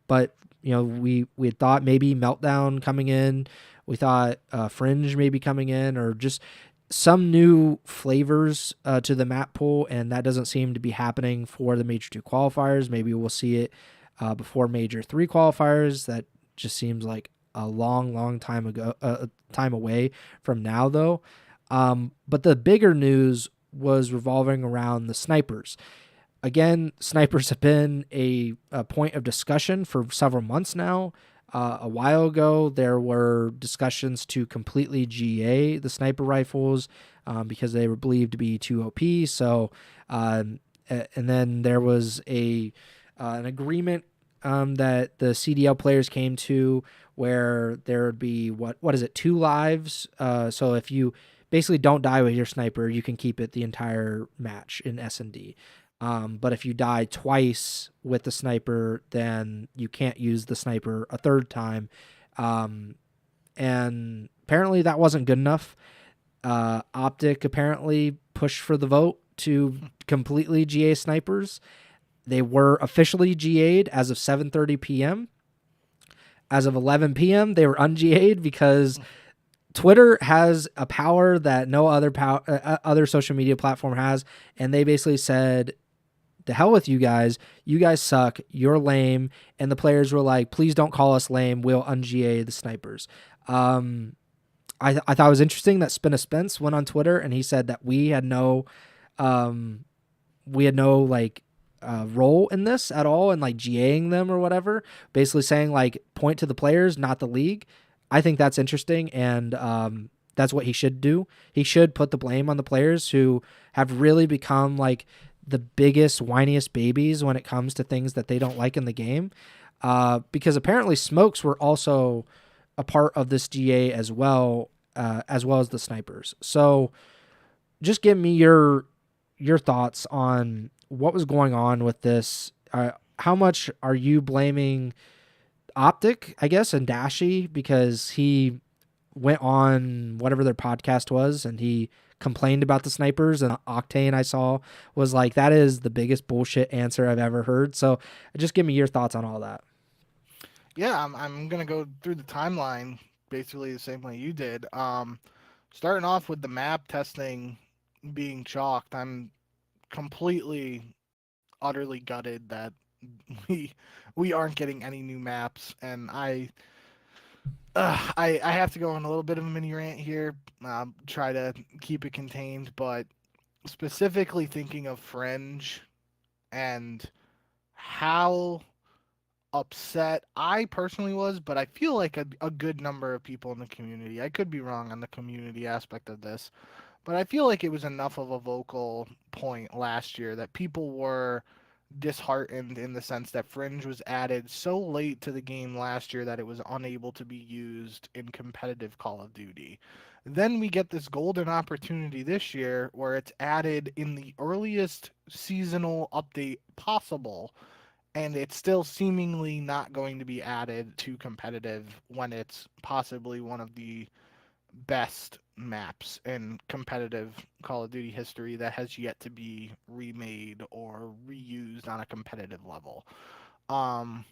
But we had thought maybe Meltdown coming in. We thought Fringe maybe coming in, or just some new flavors to the map pool, and that doesn't seem to be happening for the Major 2 qualifiers. Maybe we'll see it before Major 3 qualifiers. That just seems like a long time ago, time away from now, though. But the bigger news was revolving around the snipers. Again, snipers have been a point of discussion for several months now. A while ago, there were discussions to completely GA the sniper rifles because they were believed to be too OP. So, and then there was an agreement that the CDL players came to where there would be what is it, 2 lives. So if you basically don't die with your sniper, you can keep it the entire match in S&D. But if you die twice with the sniper, then you can't use the sniper a third time. And apparently that wasn't good enough. Optic apparently pushed for the vote to completely GA snipers. They were officially GA'd as of 7:30 p.m. As of 11 p.m., they were un-GA'd because Twitter has a power that no other social media platform has, and they basically said, "The hell with you guys! You guys suck. You're lame." And the players were like, "Please don't call us lame. We'll un-GA the snipers." I thought it was interesting that Spinna Spence went on Twitter and he said that um, we had no like role in this at all and like GAing them or whatever. Basically saying like point to the players, not the league. I think that's interesting, and that's what he should do. He should put the blame on the players who have really become like the biggest, whiniest babies when it comes to things that they don't like in the game. Because apparently smokes were also a part of this GA as well as the snipers. So just give me your thoughts on what was going on with this. How much are you blaming Optic, I guess, and Dashi because he went on whatever their podcast was and he complained about the snipers, and Octane I saw was like, that is the biggest bullshit answer I've ever heard. So just give me your thoughts on all that. Yeah, I'm gonna go through the timeline basically the same way you did. Starting off with the map testing being chalked, I'm completely, utterly gutted that we we aren't getting any new maps, and I have to go on a little bit of a mini rant here. Try to keep it contained, but specifically thinking of Fringe and how upset I personally was, but I feel like a good number of people in the community. I could be wrong on the community aspect of this, but I feel like it was enough of a vocal point last year that people were disheartened in the sense that Fringe was added so late to the game last year that it was unable to be used in competitive Call of Duty. Then we get this golden opportunity this year where it's added in the earliest seasonal update possible, and it's still seemingly not going to be added to competitive when it's possibly one of the best maps in competitive Call of Duty history that has yet to be remade or reused on a competitive level. Um,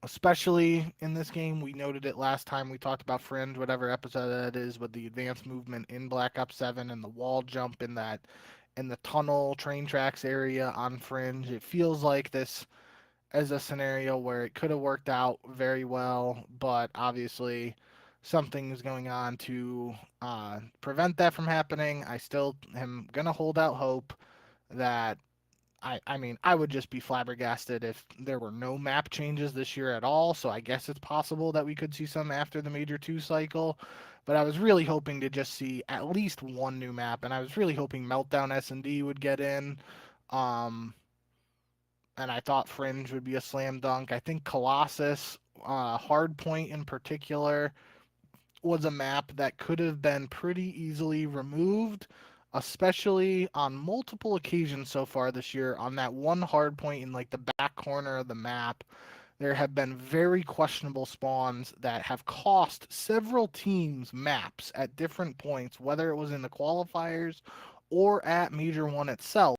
Especially in this game, we noted it last time we talked about Fringe, whatever episode that is, with the advanced movement in Black Ops 7 and the wall jump in the tunnel train tracks area on Fringe. It feels like this as a scenario where it could have worked out very well, but obviously something is going on to prevent that from happening. I still am going to hold out hope that I mean, I would just be flabbergasted if there were no map changes this year at all. So I guess it's possible that we could see some after the Major 2 cycle. But I was really hoping to just see at least one new map, and I was really hoping Meltdown S&D would get in. Um, and I thought Fringe would be a slam dunk. I think Colossus, Hardpoint in particular, was a map that could have been pretty easily removed, especially on multiple occasions so far this year. On that one hardpoint in like the back corner of the map, there have been very questionable spawns that have cost several teams maps at different points, whether it was in the qualifiers or at Major 1 itself.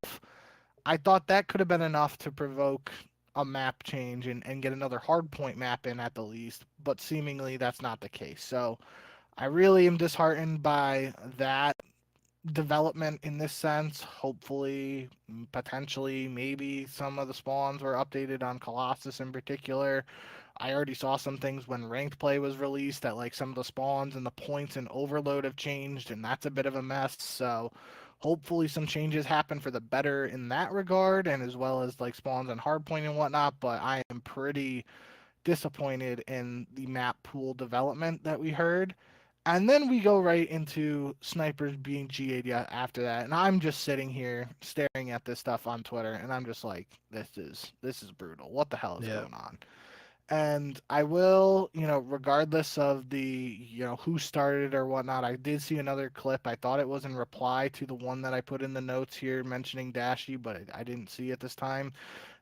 I thought that could have been enough to provoke a map change and get another hardpoint map in at the least, but seemingly that's not the case. So I really am disheartened by that development in this sense. Hopefully, potentially, maybe some of the spawns were updated on Colossus in particular. I already saw some things when ranked play was released that like some of the spawns and the points in Overload have changed, and that's a bit of a mess. So hopefully some changes happen for the better in that regard, and as well as like spawns and hardpoint and whatnot. But I am pretty disappointed in the map pool development that we heard. And then we go right into snipers being GA'd after that. And I'm just sitting here staring at this stuff on Twitter, and I'm just like, this is brutal. What the hell is Yeah. going on? And I will, regardless of the, who started or whatnot, I did see another clip. I thought it was in reply to the one that I put in the notes here mentioning Dashy, but I didn't see it this time.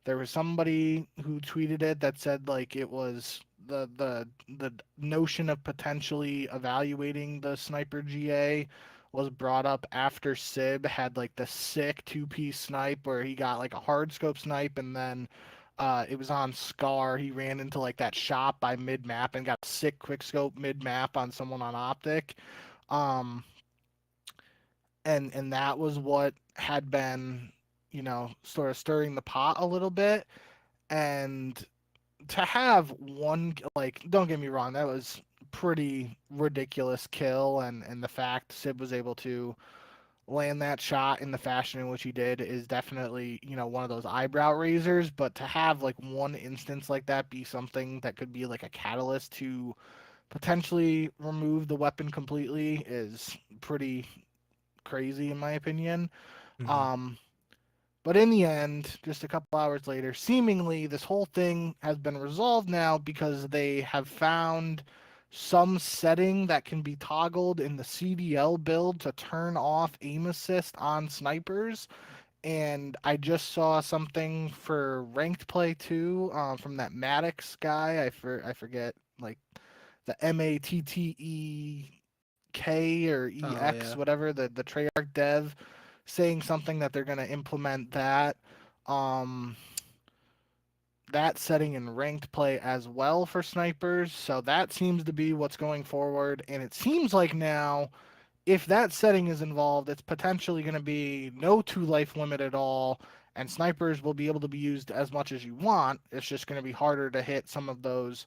There was somebody who tweeted it that said like it was the notion of potentially evaluating the sniper GA was brought up after Sib had like the sick two-piece snipe where he got like a hard scope snipe, and then it was on Scar. He ran into like that shop by mid map and got a sick quick scope mid map on someone on optic. Um, and that was what had been, sort of stirring the pot a little bit. And to have one, like, don't get me wrong, that was pretty ridiculous kill, and the fact Sib was able to land that shot in the fashion in which he did is definitely, one of those eyebrow raisers. But to have like one instance like that be something that could be like a catalyst to potentially remove the weapon completely is pretty crazy in my opinion. Mm-hmm. um but in the end, just a couple hours later, seemingly this whole thing has been resolved now because they have found some setting that can be toggled in the CDL build to turn off aim assist on snipers. And I just saw something for ranked play too, from that Maddox guy. I forget, like, the Matte or Oh EX, yeah. whatever, the Treyarch dev, saying something that they're going to implement um that setting in ranked play as well for snipers. So that seems to be what's going forward, and it seems like now if that setting is involved, it's potentially going to be no two life limit at all, and snipers will be able to be used as much as you want. It's just going to be harder to hit some of those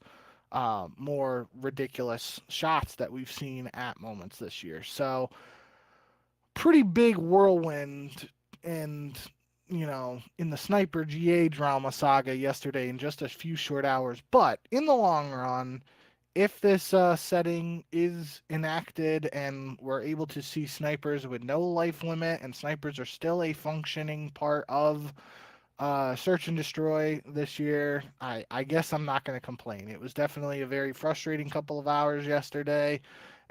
more ridiculous shots that we've seen at moments this year. So pretty big whirlwind, and in the sniper GA drama saga yesterday in just a few short hours. But in the long run, if this setting is enacted and we're able to see snipers with no life limit, and snipers are still a functioning part of search and destroy this year, I guess I'm not going to complain. It was definitely a very frustrating couple of hours yesterday,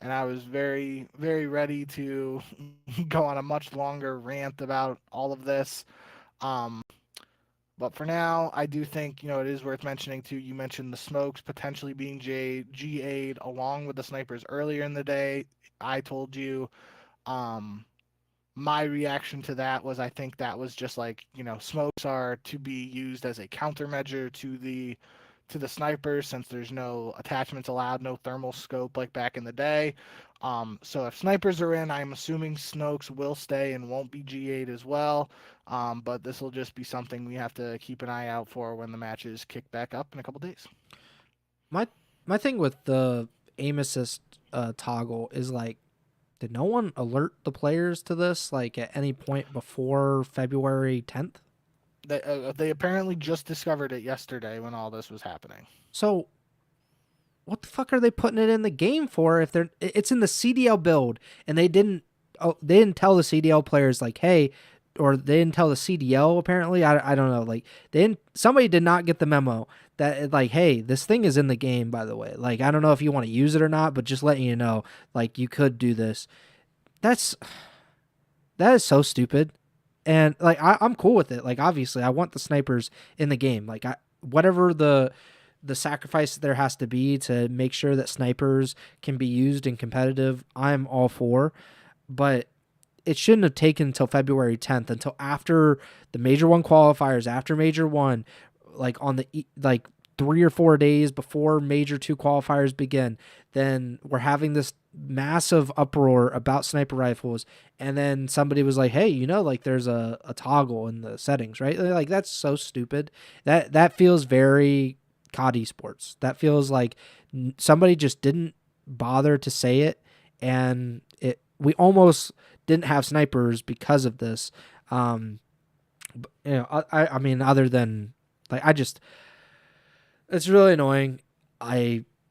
and I was very, very ready to go on a much longer rant about all of this. Um, but for now, I do think, it is worth mentioning too. You mentioned the smokes potentially being GA'd along with the snipers earlier in the day. I told you, um, my reaction to that was I think that was just like, smokes are to be used as a countermeasure to the snipers, since there's no attachments allowed, no thermal scope like back in the day. So if snipers are in, I'm assuming smokes will stay and won't be G8 as well. But this will just be something we have to keep an eye out for when the matches kick back up in a couple days. My my thing with the aim assist toggle is like, did no one alert the players to this like at any point before February 10th? They apparently just discovered it yesterday when all this was happening. So what the fuck are they putting it in the game for if it's in the CDL build and they didn't tell the CDL players like, hey, or they didn't tell the CDL apparently. I don't know, like somebody did not get the memo that like, hey, this thing is in the game, by the way. Like, I don't know if you want to use it or not, but just letting you know, like, you could do this. That's that is so stupid. And like I'm cool with it. Like, obviously I want the snipers in the game. Like, whatever the sacrifice there has to be to make sure that snipers can be used in competitive, I'm all for. But it shouldn't have taken until February 10th, until after the Major 1 qualifiers, after Major 1, like on the like 3 or 4 days before Major 2 qualifiers begin. Then we're having this massive uproar about sniper rifles, and then somebody was like, hey, like there's a toggle in the settings, right? Like, that's so stupid. That feels very COD esports. That feels like somebody just didn't bother to say it, and we almost didn't have snipers because of this. I mean, other than like, it's really annoying.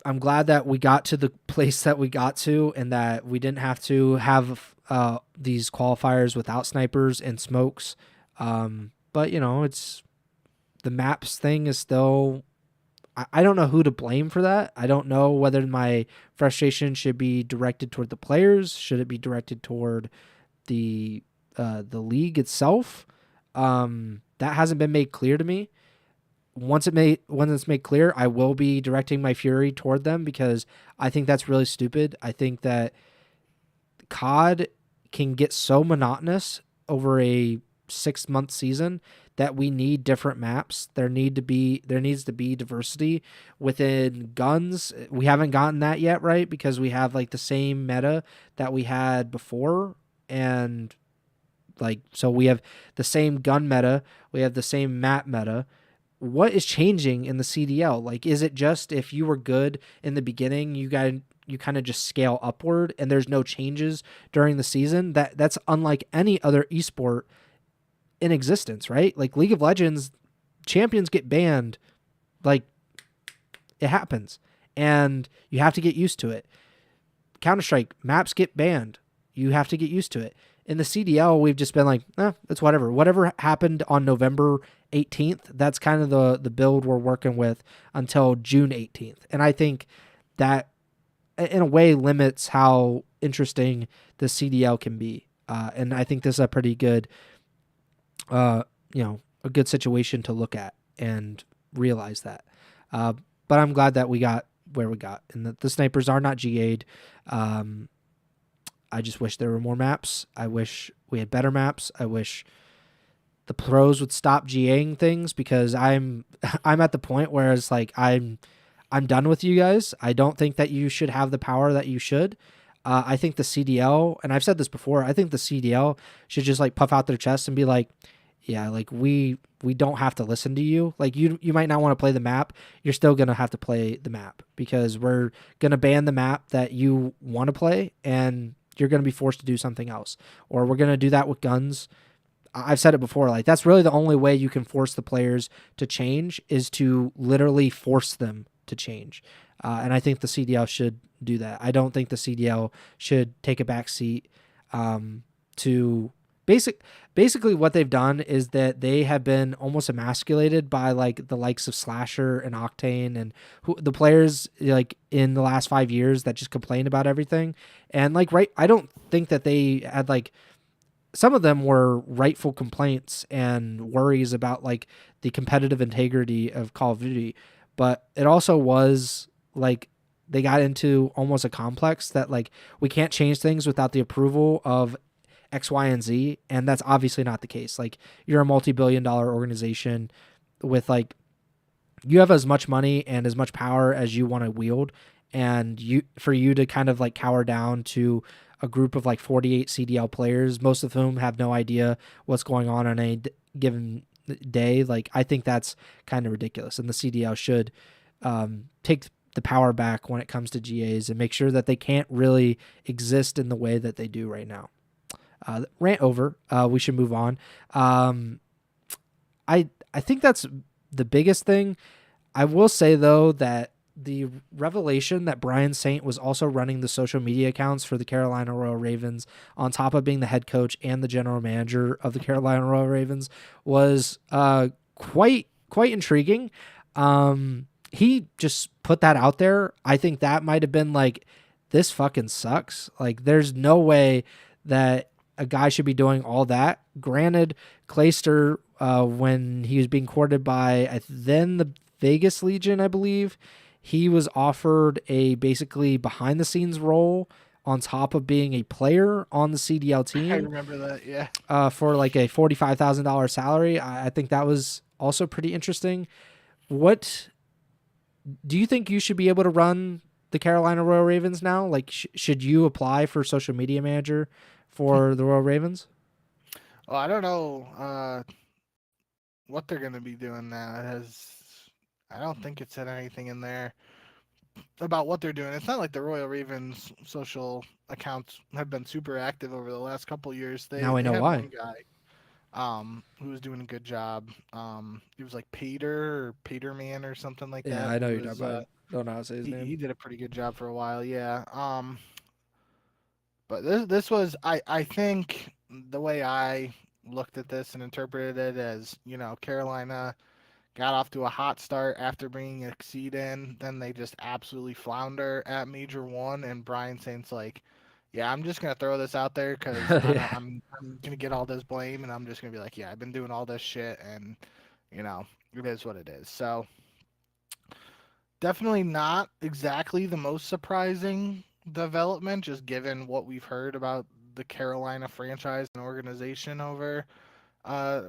I'm glad that we got to the place that we got to, and that we didn't have to have these qualifiers without snipers and smokes. But it's the maps thing is still. I don't know who to blame for that. I don't know whether my frustration should be directed toward the players. Should it be directed toward the league itself? That hasn't been made clear to me. Once it's made clear, I will be directing my fury toward them, because I think that's really stupid. I think that COD can get so monotonous over a 6-month season that we need different maps. There needs to be diversity within guns. We haven't gotten that yet, right? Because we have like the same meta that we had before, and like so we have the same gun meta, we have the same map meta. What is changing in the CDL? Like, is it just if you were good in the beginning, you kind of just scale upward and there's no changes during the season? That's unlike any other esport in existence, right? Like League of Legends champions get banned, like it happens, and you have to get used to it. Counter-Strike maps get banned, you have to get used to it. In the CDL, we've just been like, it's whatever happened on November 18th, that's kind of the build we're working with until June 18th. And I think that in a way limits how interesting the CDL can be. And I think this is a pretty good a good situation to look at and realize that. But I'm glad that we got where we got, and that the snipers are not GA'd. I just wish there were more maps. I wish we had better maps. I wish the pros would stop GAing things, because I'm at the point where it's like I'm done with you guys. I don't think that you should have the power that you should. I think the CDL, and I've said this before, I think the CDL should just like puff out their chest and be like, yeah, like we don't have to listen to you. Like you might not want to play the map. You're still going to have to play the map, because we're going to ban the map that you want to play, and you're going to be forced to do something else. Or we're going to do that with guns. I've said it before, like that's really the only way you can force the players to change, is to literally force them to change. And I think the CDL should do that. I don't think the CDL should take a back seat to basically what they've done is that they have been almost emasculated by like the likes of Slasher and Octane and the players like in the last 5 years that just complain about everything. And like, right, I don't think that they had like, some of them were rightful complaints and worries about like the competitive integrity of Call of Duty, but it also was like they got into almost a complex that like we can't change things without the approval of X, Y, and Z, and that's obviously not the case. Like you're a multi-billion-dollar organization with like you have as much money and as much power as you want to wield, and for you to kind of like cower down to a group of like 48 CDL players, most of whom have no idea what's going on a given day. Like I think that's kind of ridiculous, and the CDL should take the power back when it comes to GAs and make sure that they can't really exist in the way that they do right now. Rant over. We should move on. I think that's the biggest thing. I will say though that the revelation that Brian Saint was also running the social media accounts for the Carolina Royal Ravens, on top of being the head coach and the general manager of the Carolina Royal Ravens, was quite intriguing. He just put that out there. I think that might have been like, this fucking sucks. Like there's no way that a guy should be doing all that. Granted, Clayster, when he was being courted by then the Vegas Legion, I believe, he was offered a basically behind the scenes role on top of being a player on the CDL team. I remember that, yeah. For like a $45,000 salary. I think that was also pretty interesting. What do you think you should be able to run the Carolina Royal Ravens now? Like, should you apply for social media manager for the Royal Ravens? Well, I don't know what they're going to be doing now. I don't think it said anything in there about what they're doing. It's not like the Royal Ravens social accounts have been super active over the last couple of years. Now I they know had why. one guy who was doing a good job. He was like Pater or Paterman or something like Yeah, that. I know He you're was talking about. Don't know how to say his name. he did a pretty good job for a while, yeah. But this was I think the way I looked at this and interpreted it as, Carolina got off to a hot start after bringing Exceed in. Then they just absolutely flounder at Major One, and Brian Saint's like, "Yeah, I'm just gonna throw this out there because Yeah. I'm gonna get all this blame, and I'm just gonna be like, yeah, I've been doing all this shit, and it is what it is." So definitely not exactly the most surprising development, just given what we've heard about the Carolina franchise and organization over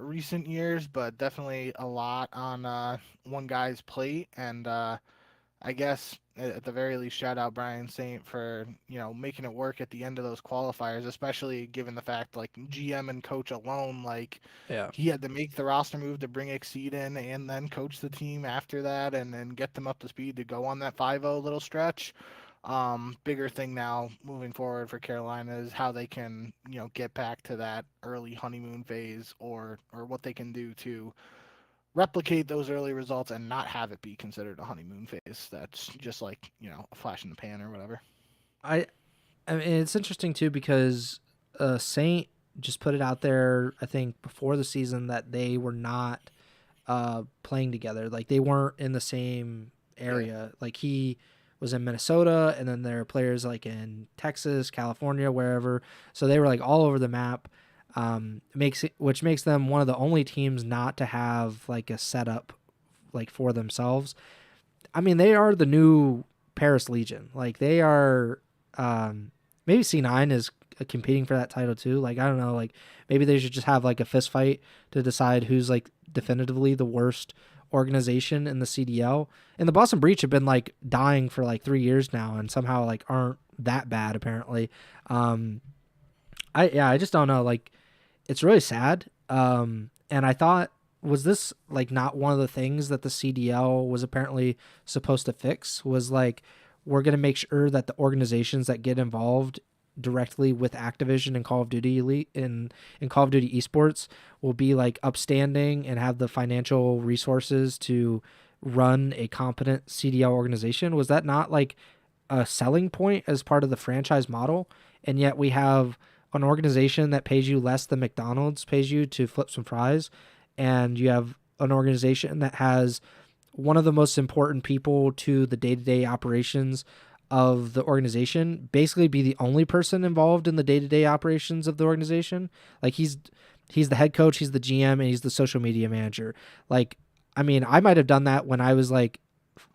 recent years, but definitely a lot on one guy's plate. And I guess at the very least, shout out Brian Saint for making it work at the end of those qualifiers, especially given the fact like GM and coach alone, like Yeah. he had to make the roster move to bring Exceed in and then coach the team after that and then get them up to speed to go on that 5-0 little stretch. Bigger thing now moving forward for Carolina is how they can get back to that early honeymoon phase or what they can do to replicate those early results and not have it be considered a honeymoon phase. That's just like a flash in the pan or whatever. I I mean, it's interesting too because Saint just put it out there, I think, before the season that they were not playing together. Like they weren't in the same area. Like he was in Minnesota, and then there are players like in Texas, California, wherever. So they were like all over the map. Which makes them one of the only teams not to have like a setup like for themselves. I mean, they are the new Paris Legion. Like they are. Maybe C9 is competing for that title too. Like I don't know. Like maybe they should just have like a fist fight to decide who's like definitively the worst organization in the CDL. And the Boston Breach have been like dying for like 3 years now, and somehow like aren't that bad apparently. I just don't know. Like it's really sad. And I thought, was this like not one of the things that the CDL was apparently supposed to fix? Was like, we're going to make sure that the organizations that get involved directly with Activision and Call of Duty Elite in Call of Duty esports will be like upstanding and have the financial resources to run a competent CDL organization. Was that not like a selling point as part of the franchise model? And yet we have an organization that pays you less than McDonald's pays you to flip some fries, and you have an organization that has one of the most important people to the day-to-day operations of the organization basically be the only person involved in the day-to-day operations of the organization. Like he's the head coach, he's the GM, and he's the social media manager. Like, I mean, I might have done that when I was like,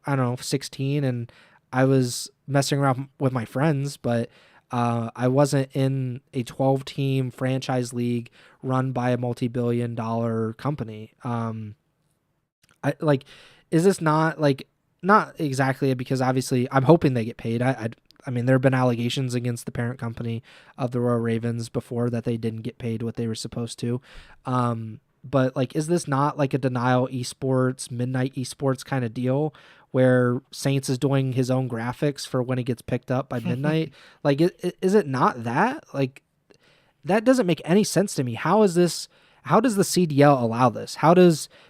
I don't know, 16 and I was messing around with my friends, but I wasn't in a 12-team franchise league run by a multi-billion-dollar company. I like, is this not like, not exactly, because obviously I'm hoping they get paid. I mean, there have been allegations against the parent company of the Royal Ravens before that they didn't get paid what they were supposed to. But like, is this not like a denial esports, midnight esports kind of deal where Saints is doing his own graphics for when he gets picked up by midnight? Like, is it not that? Like, that doesn't make any sense to me. How is this? How does the CDL allow this?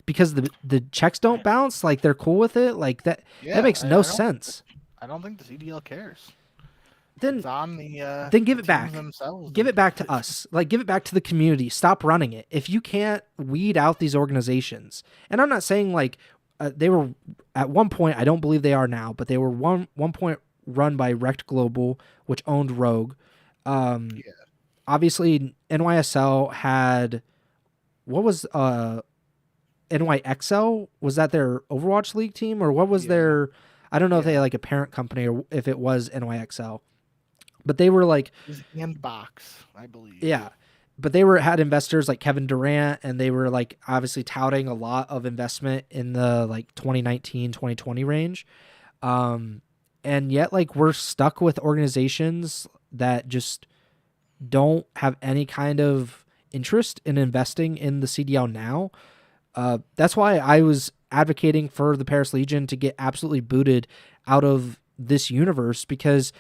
Because the checks don't bounce? Like they're cool with it? Like that makes no sense. I don't think the CDL cares. Then it's on the then give the it back. Themselves. Give it back to us. Like give it back to the community. Stop running it. If you can't weed out these organizations, and I'm not saying like they were at one point, I don't believe they are now, but they were one point run by Rect Global, which owned Rogue. Obviously NYSL had, what was NYXL? Was that their Overwatch League team, or what was their? I don't know if they had like a parent company or if it was NYXL, but they were like Handbox, I believe. Yeah, but they had investors like Kevin Durant, and they were like obviously touting a lot of investment in the like 2019, 2020 range, and yet like we're stuck with organizations that just don't have any kind of interest in investing in the CDL now. That's why I was advocating for the Paris Legion to get absolutely booted out of this universe, because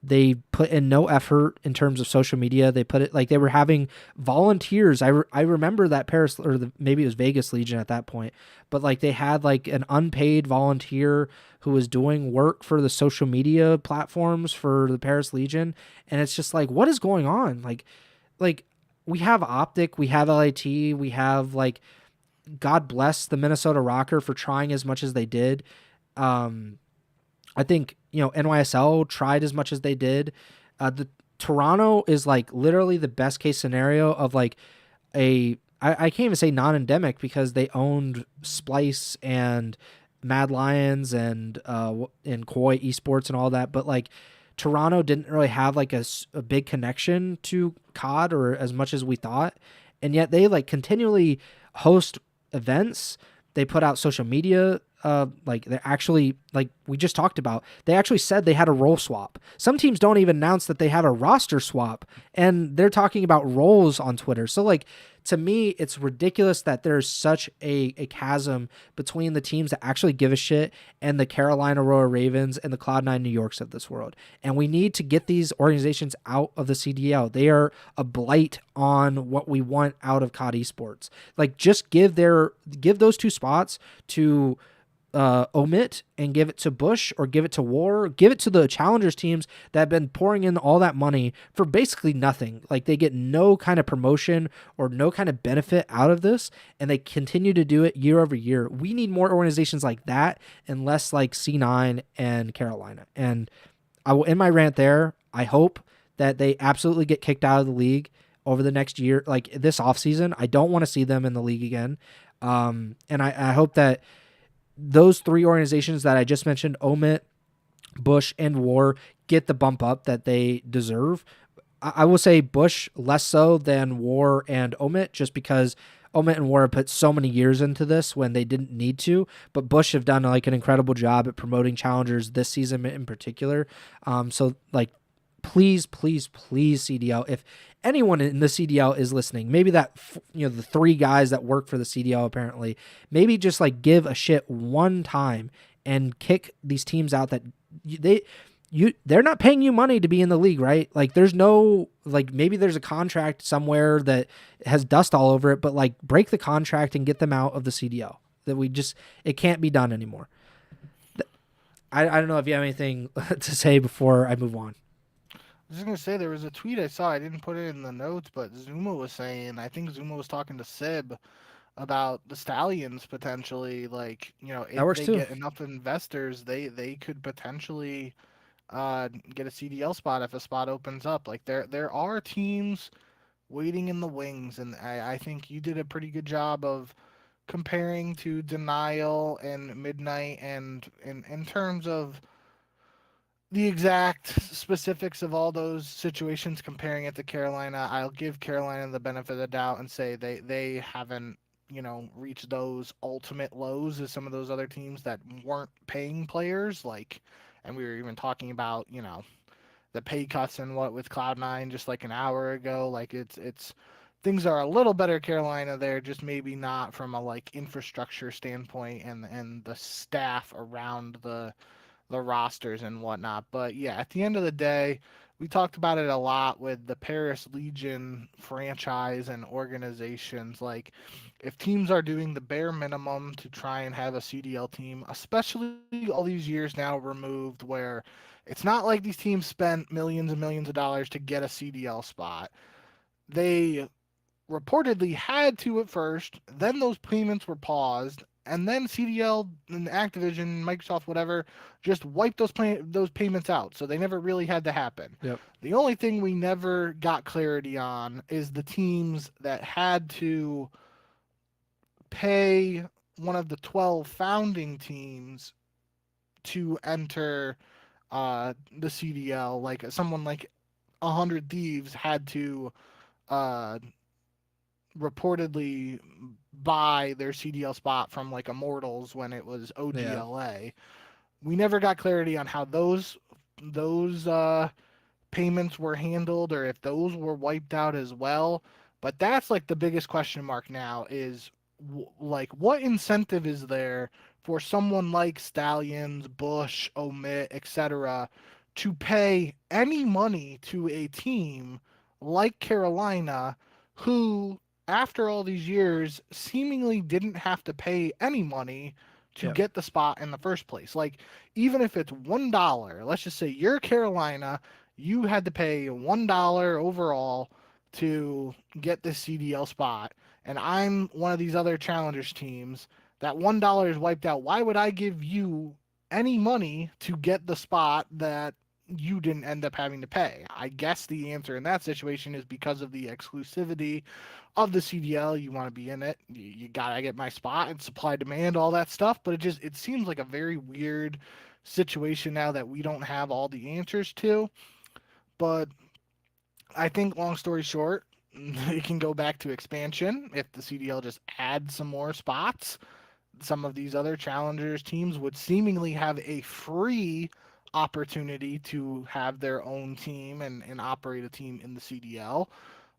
they put in no effort in terms of social media. They put it like they were having volunteers. I remember that Paris, or maybe it was Vegas Legion at that point, but like they had like an unpaid volunteer who was doing work for the social media platforms for the Paris Legion. And it's just like, what is going on? Like we have Optic, we have LIT, we have like, God bless the Minnesota Rocker for trying as much as they did. I think, NYSL tried as much as they did. The Toronto is like literally the best case scenario of like I can't even say non-endemic, because they owned Splice and Mad Lions and Koi Esports and all that. But like Toronto didn't really have like a big connection to COD or as much as we thought, and yet they like continually host events. They put out social media. Like they're actually, like we just talked about, they actually said they had a role swap. Some teams don't even announce that they have a roster swap, and they're talking about roles on Twitter. So like, to me, it's ridiculous that there's such a chasm between the teams that actually give a shit and the Carolina Royal Ravens and the Cloud9 New Yorks of this world. And we need to get these organizations out of the CDL. They are a blight on what we want out of COD esports. Like, just give those two spots to Omit and give it to Bush, or give it to War, give it to the challengers teams that have been pouring in all that money for basically nothing. Like, they get no kind of promotion or no kind of benefit out of this, and they continue to do it year over year. We need more organizations like that and less like C9 and Carolina. And I will end my rant there. I hope that they absolutely get kicked out of the league over the next year, like this offseason. I don't want to see them in the league again. And I hope that those three organizations that I just mentioned, Omit, Bush, and War, get the bump up that they deserve. I will say Bush less so than War and Omit, just because Omit and War have put so many years into this when they didn't need to. But Bush have done like an incredible job at promoting challengers this season in particular. So like, please, please, please, CDL, if anyone in the CDL is listening, maybe that, the three guys that work for the CDL apparently, maybe just like give a shit one time and kick these teams out that they're not paying you money to be in the league, right? Like, there's no, like, maybe there's a contract somewhere that has dust all over it, but like, break the contract and get them out of the CDL. It can't be done anymore. I don't know if you have anything to say before I move on. I was just gonna say, there was a tweet I saw. I didn't put it in the notes, but Zuma was saying. I think Zuma was talking to Sib about the Stallions potentially. Like, That if works they too. get enough investors, they could potentially get a CDL spot if a spot opens up. Like, there are teams waiting in the wings, and I think you did a pretty good job of comparing to Denial and Midnight, and in terms of the exact specifics of all those situations, comparing it to Carolina, I'll give Carolina the benefit of the doubt and say they haven't, reached those ultimate lows as some of those other teams that weren't paying players. Like, and we were even talking about, the pay cuts and what with Cloud9 just like an hour ago. Like, it's things are a little better Carolina there, just maybe not from a like infrastructure standpoint and the staff around the rosters and whatnot. But yeah, at the end of the day, we talked about it a lot with the Paris Legion franchise and organizations. Like, if teams are doing the bare minimum to try and have a CDL team, especially all these years now removed, where it's not like these teams spent millions and millions of dollars to get a CDL spot. They reportedly had to at first, then those payments were paused, and then CDL and Activision, Microsoft, whatever, just wiped those payments out. So they never really had to happen. Yep. The only thing we never got clarity on is the teams that had to pay one of the 12 founding teams to enter the CDL. Like, someone like 100 Thieves had to uh, reportedly buy their CDL spot from like Immortals when it was Yeah. OGLA. We never got clarity on how those payments were handled, or if those were wiped out as well. But that's like the biggest question mark now is like, what incentive is there for someone like Stallions, Bush, Omit, etc., to pay any money to a team like Carolina, who, after all these years, seemingly didn't have to pay any money to Yep. get the spot in the first place? Like, even if it's $1, let's just say you're Carolina, you had to pay $1 overall to get this CDL spot, and I'm one of these other challengers teams. That $1 is wiped out. Why would I give you any money to get the spot that you didn't end up having to pay? I guess the answer in that situation is because of the exclusivity of the CDL. You want to be in it, you gotta get my spot, and supply demand, all that stuff. But it seems like a very weird situation now that we don't have all the answers to. But I think, long story short, it can go back to expansion if the CDL just adds some more spots. Some of these other challengers teams would seemingly have a free opportunity to have their own team and operate a team in the CDL.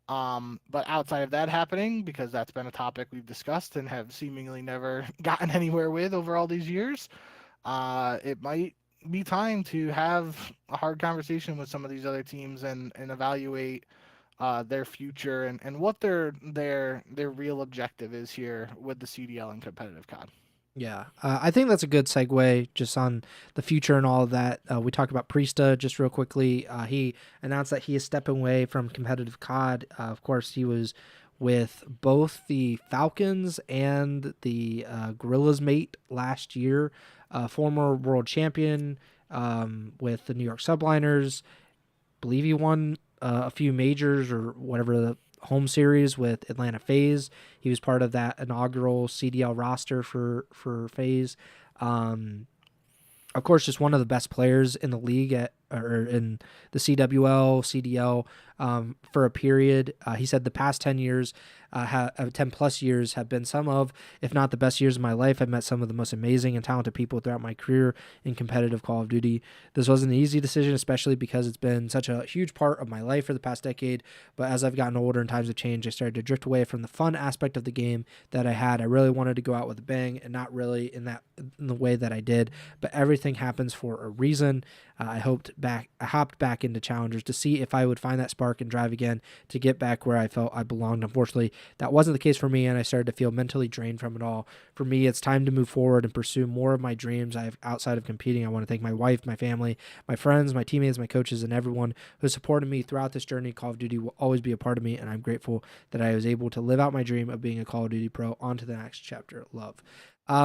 But outside of that happening, because that's been a topic we've discussed and have seemingly never gotten anywhere with over all these years, it might be time to have a hard conversation with some of these other teams and evaluate their future and what their real objective is here with the CDL and competitive COD. Yeah, I think that's a good segue just on the future and all of that. We talked about Priesta just real quickly. He announced that he is stepping away from competitive COD. Of course, he was with both the Falcons and the Gorillas mate last year. Former world champion with the New York Subliners. Believe he won a few majors or whatever the home series with Atlanta FaZe. He was part of that inaugural CDL roster for FaZe. Of course, just one of the best players in the league or in the CWL, CDL for a period. He said the past 10 years, 10 plus years have been some of, if not the best years of my life. I've met some of the most amazing and talented people throughout my career in competitive Call of Duty. This wasn't an easy decision, especially because it's been such a huge part of my life for the past decade. But as I've gotten older and times have changed, I started to drift away from the fun aspect of the game that I had. I really wanted to go out with a bang, and not really in the way that I did. But everything happens for a reason. I hopped back into challengers to see if I would find that spark and drive again to get back where I felt I belonged. Unfortunately, that wasn't the case for me, and I started to feel mentally drained from it all. For me, it's time to move forward and pursue more of my dreams. I have outside of competing. I want to thank my wife, my family, my friends, my teammates, my coaches, and everyone who supported me throughout this journey. Call of Duty will always be a part of me, and I'm grateful that I was able to live out my dream of being a Call of Duty pro. On to the next chapter. Love.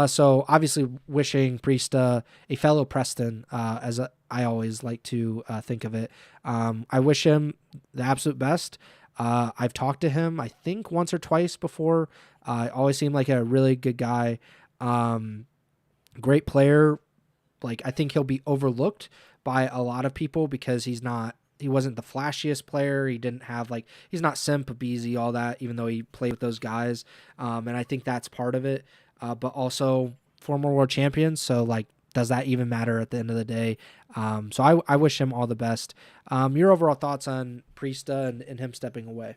So obviously wishing Priesta, a fellow Preston, I always like to think of it. I wish him the absolute best. I've talked to him, I think, once or twice before. Always seemed like a really good guy. Great player. Like, I think he'll be overlooked by a lot of people because he wasn't the flashiest player. He didn't have he's not Simp, Beezy, all that, even though he played with those guys. And I think that's part of it. But also former world champions. So does that even matter at the end of the day? So I wish him all the best. Your overall thoughts on Priesta and him stepping away?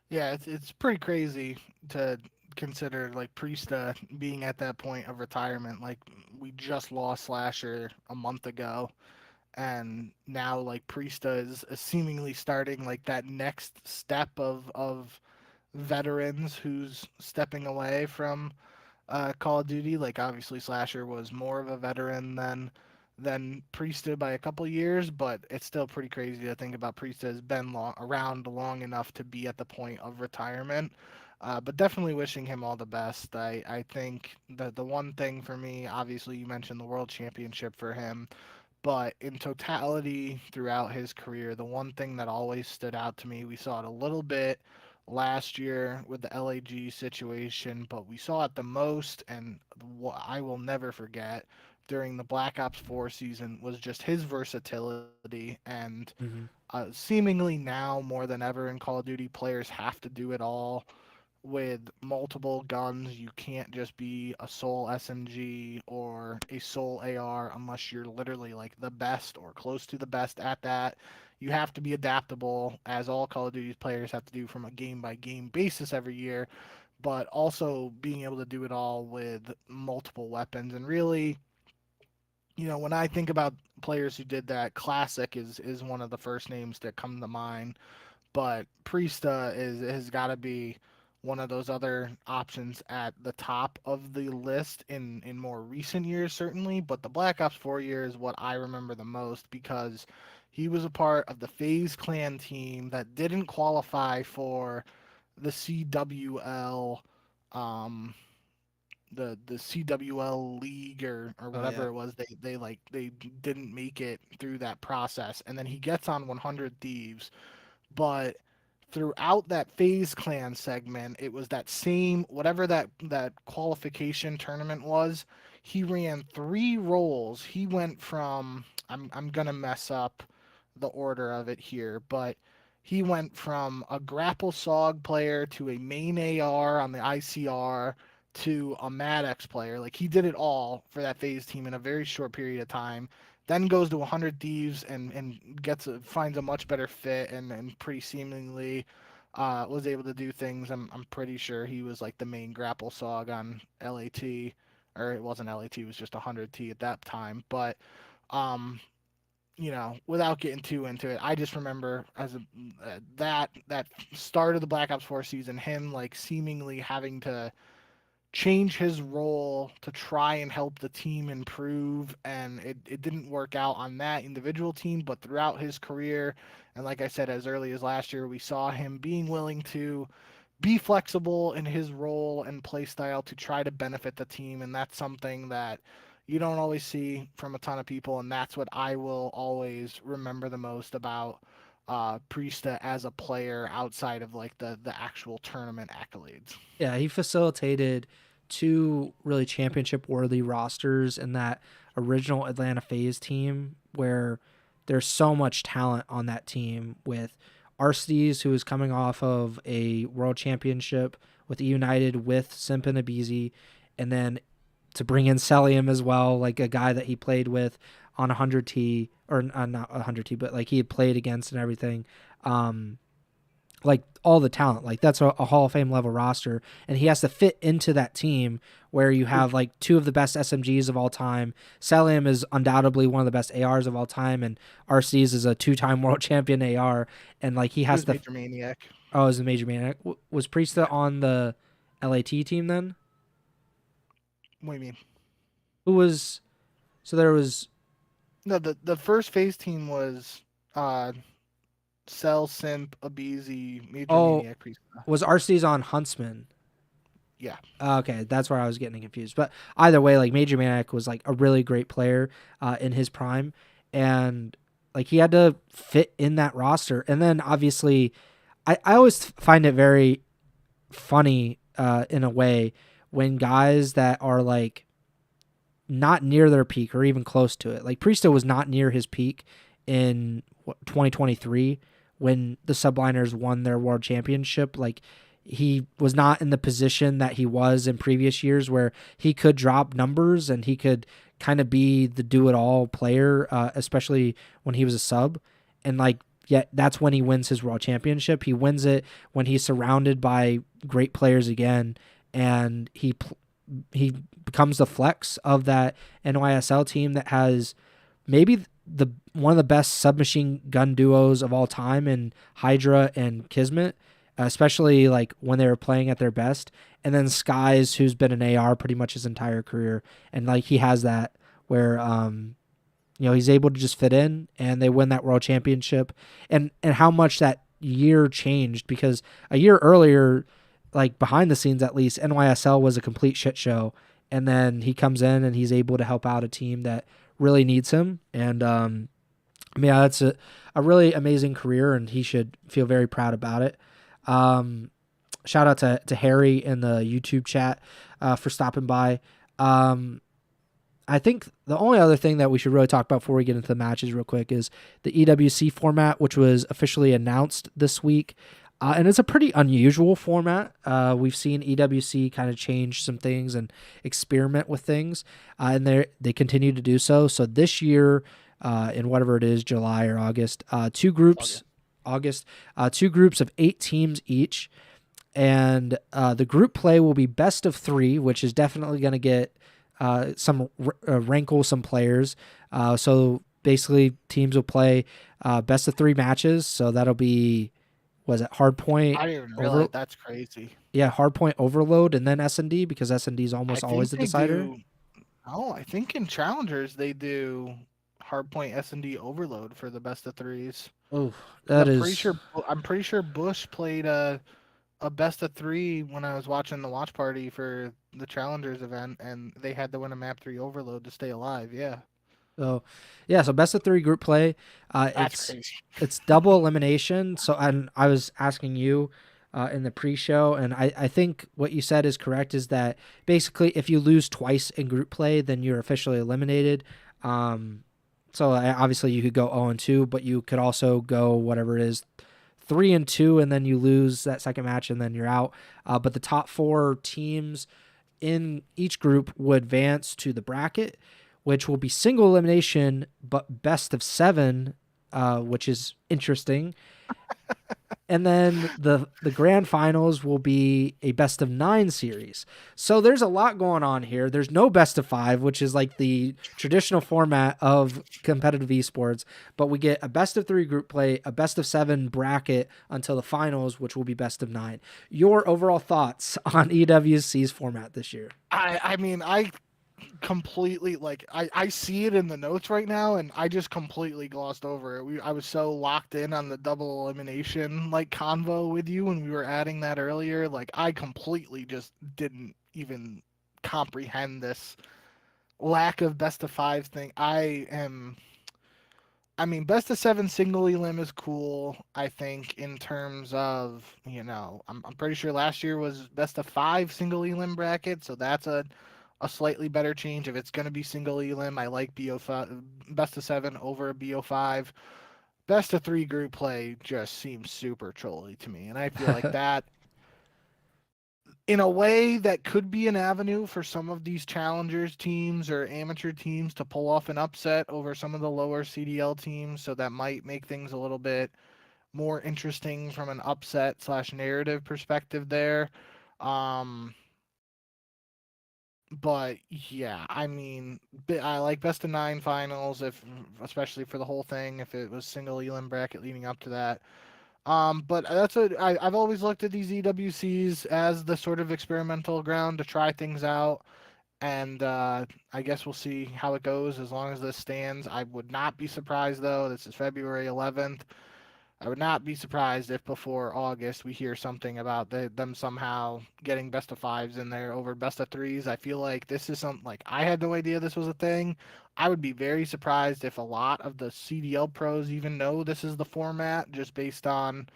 Yeah, it's pretty crazy to consider Priesta being at that point of retirement. Like, we just lost Slasher a month ago, and now Priesta is seemingly starting that next step of veterans who's stepping away from Call of Duty. Like, obviously Slasher was more of a veteran than Priesta by a couple years, but it's still pretty crazy to think about. Priesta has been around long enough to be at the point of retirement. But definitely wishing him all the best. I think that the one thing for me, obviously you mentioned the world championship for him, but in totality throughout his career, the one thing that always stood out to me, we saw it a little bit last year with the LAG situation, but we saw it the most, and what I will never forget during the Black Ops 4 season was just his versatility. And Mm-hmm. seemingly now more than ever in Call of Duty, players have to do it all with multiple guns. You can't just be a sole SMG or a sole AR unless you're literally the best or close to the best at that. You have to be adaptable, as all Call of Duty players have to do from a game by game basis every year, but also being able to do it all with multiple weapons. And really, when I think about players who did that, Classic is one of the first names that come to mind, but Priesta has got to be one of those other options at the top of the list in more recent years, certainly. But the Black Ops 4 year is what I remember the most because he was a part of the FaZe Clan team that didn't qualify for the CWL, um, the CWL league or Oh whatever yeah. it was. They didn't make it through that process, and then he gets on 100 Thieves, but throughout that FaZe Clan segment, it was that same whatever that qualification tournament was. he ran 3 roles. He went from I'm gonna mess up the order of it here, but he went from a grapple sog player to a main AR on the ICR to a Maddox player. Like he did it all for that phase team in a very short period of time. Then goes to 100 Thieves and finds a much better fit and pretty seemingly was able to do things. I'm pretty sure he was like the main grapple sog on LAT, or it wasn't LAT, it was just 100T at that time. But um, without getting too into it, I just remember that start of the Black Ops 4 season, him like seemingly having to change his role to try and help the team improve, and it didn't work out on that individual team, but throughout his career, and like I said, as early as last year, we saw him being willing to be flexible in his role and play style to try to benefit the team, and that's something that you don't always see from a ton of people, and that's what I will always remember the most about Priesta as a player outside of like the actual tournament accolades. Yeah, he facilitated two really championship worthy rosters in that original Atlanta FaZe team where there's so much talent on that team with Aristides, who is coming off of a world championship with United with Simp and Abizi, and then to bring in Celium as well, like a guy that he played with on 100T, or not 100T, but like he had played against and everything. Like all the talent, like that's a Hall of Fame level roster, and he has to fit into that team where you have like two of the best SMGs of all time. Celium is undoubtedly one of the best ARs of all time, and Aristides is a 2-time world champion AR, and like he has to. Major Maniac. Oh, is a Major Maniac. Was Priesta on the LAT team then? What do you mean? Who was? So there was. No, the first phase team was Cell, Simp, Abizi, Major Oh, Maniac, Priest. was Aristides on Huntsman? Yeah. Okay, that's where I was getting confused. But either way, like Major Maniac was like a really great player in his prime, and like he had to fit in that roster. And then obviously, I always find it very funny in a way when guys that are like not near their peak or even close to it. Like Priesta was not near his peak in 2023 when the Subliners won their world championship. Like he was not in the position that he was in previous years where he could drop numbers and he could kind of be the do-it-all player, especially when he was a sub. And like, yet that's when he wins his world championship. He wins it when he's surrounded by great players again, and he becomes the flex of that NYSL team that has maybe the one of the best submachine gun duos of all time in Hydra and Kismet, especially like when they were playing at their best. And then Skies, who's been an AR pretty much his entire career, and like he has that where he's able to just fit in, and they win that world championship. And how much that year changed, because a year earlier, like behind the scenes at least, NYSL was a complete shit show, and then he comes in and he's able to help out a team that really needs him. And yeah, that's a really amazing career, and he should feel very proud about it. Shout out to Harry in the YouTube chat for stopping by. I think the only other thing that we should really talk about before we get into the matches real quick is the EWC format, which was officially announced this week. And it's a pretty unusual format. We've seen EWC kind of change some things and experiment with things, and they continue to do so. So this year, in whatever it is, July or August, two groups of 8 teams each, and the group play will be best of 3, which is definitely going to get rankle some players. So basically, teams will play best of 3 matches. So that'll be, was it Hardpoint? I didn't even realize that's crazy. Yeah, Hardpoint Overload, and then S&D, because S&D is almost always the decider. I think in Challengers they do Hardpoint S&D Overload for the best of 3s. Oh, I'm pretty sure Bush played a best of 3 when I was watching the watch party for the Challengers event, and they had to win a map 3 Overload to stay alive. Yeah. So, yeah, so best of 3 group play. That's crazy. It's double elimination. So, and I was asking you, in the pre-show, and I think what you said is correct. Is that basically if you lose twice in group play, then you're officially eliminated. So obviously you could go 0-2, but you could also go whatever it is 3-2, and then you lose that second match, and then you're out. But the top 4 teams in each group will advance to the bracket, which will be single elimination, but best of 7, which is interesting. And then the grand finals will be a best of 9 series. So there's a lot going on here. There's no best of 5, which is like the traditional format of competitive esports, but we get a best of 3 group play, a best of 7 bracket until the finals, which will be best of 9. Your overall thoughts on EWC's format this year? I mean, I completely like I see it in the notes right now and I just completely glossed over it. I was so locked in on the double elimination like convo with you when we were adding that earlier. Like I completely just didn't even comprehend this lack of best of 5 thing. I mean, best of 7 single elim is cool. I think in terms of, I'm pretty sure last year was best of 5 single elim bracket, so that's a slightly better change. If it's going to be single elim, I like BO5, best of 7 over a BO5. Best of 3 group play just seems super trolly to me, and I feel like that in a way that could be an avenue for some of these challengers teams or amateur teams to pull off an upset over some of the lower CDL teams. So that might make things a little bit more interesting from an upset slash narrative perspective there. Um, but yeah, I mean, I like best of 9 finals, if especially for the whole thing, if it was single elim bracket leading up to that. But that's what I've always looked at these EWCs as the sort of experimental ground to try things out. And I guess we'll see how it goes as long as this stands. I would not be surprised, though. This is February 11th. I would not be surprised if before August we hear something about them somehow getting best of 5s in there over best of 3s. I feel like this is something like I had no idea this was a thing. I would be very surprised if a lot of the CDL pros even know this is the format just based on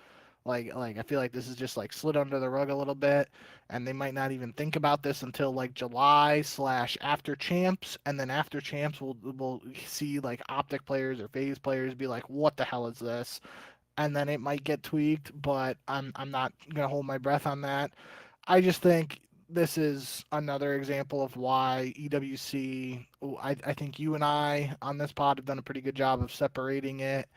like I feel like this is just like slid under the rug a little bit, and they might not even think about this until like July slash after champs, and then after champs we'll see like optic players or phase players be like, what the hell is this? And then it might get tweaked, but I'm not gonna hold my breath on that. I just think this is another example of why EWC. I think you and I on this pod have done a pretty good job of separating it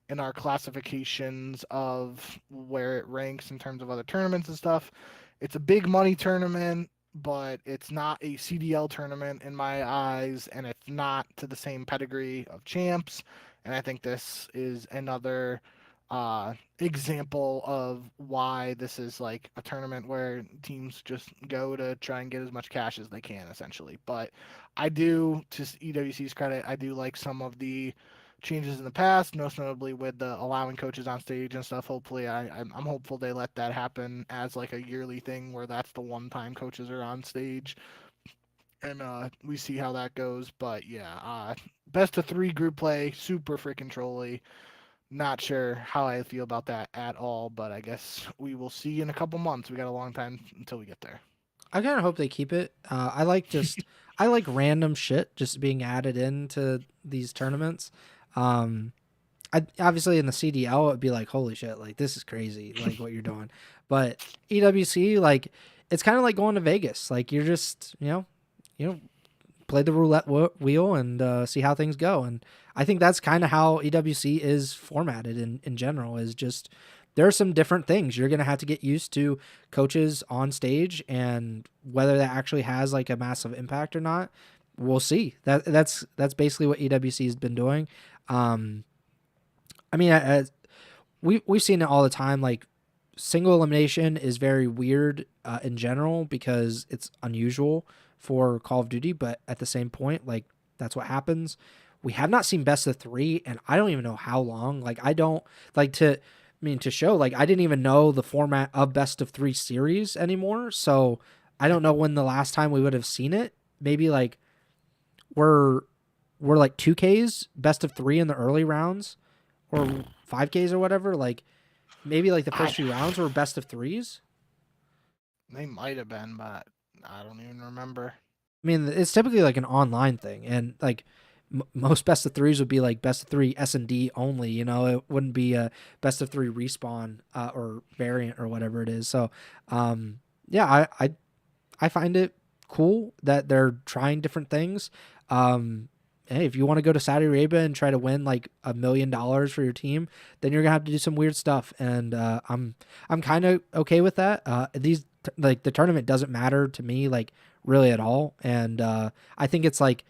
in our classifications of where it ranks in terms of other tournaments and stuff. It's a big money tournament, but it's not a CDL tournament in my eyes, and it's not to the same pedigree of champs. And I think this is another example of why this is like a tournament where teams just go to try and get as much cash as they can, essentially. But I do, to EWC's credit, I do like some of the changes in the past, most notably with the allowing coaches on stage and stuff. Hopefully, I'm hopeful they let that happen as like a yearly thing where that's the one time coaches are on stage, and we see how that goes. But yeah, best of 3 group play, super freaking trolly. Not sure how I feel about that at all, but I guess we will see in a couple months. We got a long time until we get there. I kind of hope they keep it. I like random shit just being added into these tournaments. I obviously in the CDL it'd be like, holy shit, like this is crazy, like what you're doing. But EWC, like it's kind of like going to Vegas. Like you're just play the roulette wheel and see how things go. And I think that's kind of how EWC is formatted in general. Is just there are some different things you're gonna have to get used to coaches on stage, and whether that actually has like a massive impact or not, we'll see. That's basically what EWC has been doing. I mean, we've seen it all the time. Like single elimination is very weird in general because it's unusual for Call of Duty, but at the same point, like that's what happens. We have not seen best of 3, and I don't even know how long. Like I don't like to. I mean, to show like I didn't even know the format of best of 3 series anymore. So I don't know when the last time we would have seen it. Maybe like we're like 2Ks best of 3 in the early rounds, or 5Ks or whatever. Like maybe like the I first few rounds were best of threes. They might have been, but I don't even remember. I mean, it's typically like an online thing, and like most best of threes would be like best of three S&D only. You know, it wouldn't be a best of three respawn or variant or whatever it is. So, yeah, I find it cool that they're trying different things. Hey, if you want to go to Saudi Arabia and try to win like $1 million for your team, then you're gonna have to do some weird stuff, and I'm kind of okay with that. Like the tournament doesn't matter to me like really at all, and I think it's like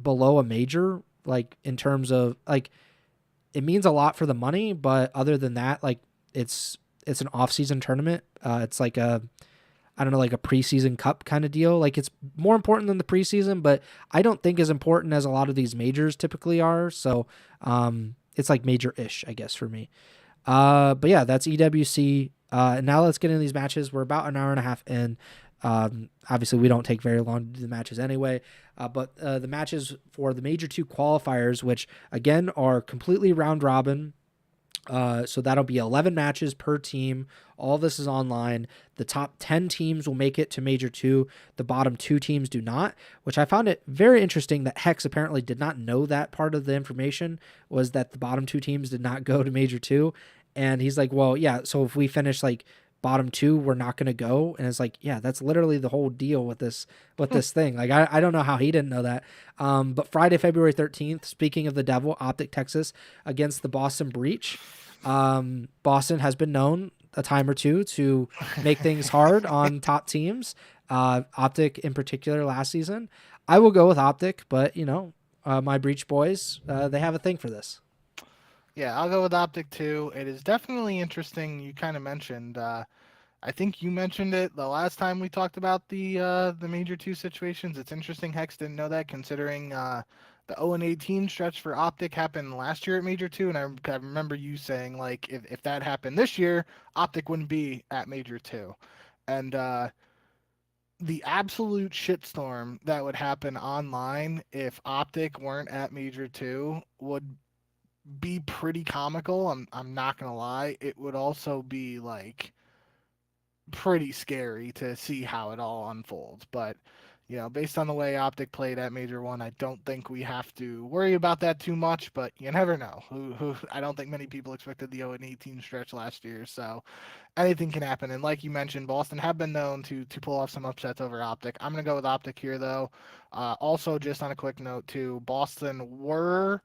below a major, like in terms of like it means a lot for the money, but other than that, like it's an off season tournament. It's like a I don't know, like a preseason cup kind of deal. Like it's more important than the preseason, but I don't think as important as a lot of these majors typically are. So it's like major-ish, I guess, for me. But yeah, that's EWC. Now let's get into these matches. We're about an hour and a half in. Obviously, we don't take very long to do the matches anyway. But the matches for the Major 2 qualifiers, which again are completely round robin. So that'll be 11 matches per team. All this is online. The top 10 teams will make it to Major 2. The bottom 2 teams do not, which I found it very interesting that Hex apparently did not know that part of the information was that the bottom 2 teams did not go to Major 2. And he's like, well, yeah, so if we finish like bottom 2, we're not going to go. And it's like, yeah, that's literally the whole deal with this thing. Like, I don't know how he didn't know that. But Friday, February 13th, speaking of the devil, Optic Texas against the Boston Breach. Boston has been known a time or two to make things hard on top teams. Optic in particular last season. I will go with Optic, but you know, my Breach boys, they have a thing for this. Yeah, I'll go with Optic too. It is definitely interesting. You kind of mentioned. I think you mentioned it the last time we talked about the Major 2 situations. It's interesting Hex didn't know that, considering the 0-18 stretch for Optic happened last year at Major 2, and I remember you saying like if that happened this year, Optic wouldn't be at Major 2, and the absolute shitstorm that would happen online if Optic weren't at Major 2 would be pretty comical. I'm not gonna lie. It would also be like pretty scary to see how it all unfolds. But based on the way Optic played at Major One, I don't think we have to worry about that too much. But you never know. Who I don't think many people expected the 0-18 stretch last year, so anything can happen. And like you mentioned, Boston have been known to pull off some upsets over Optic. I'm gonna go with Optic here though. Also, just on a quick note too, Boston were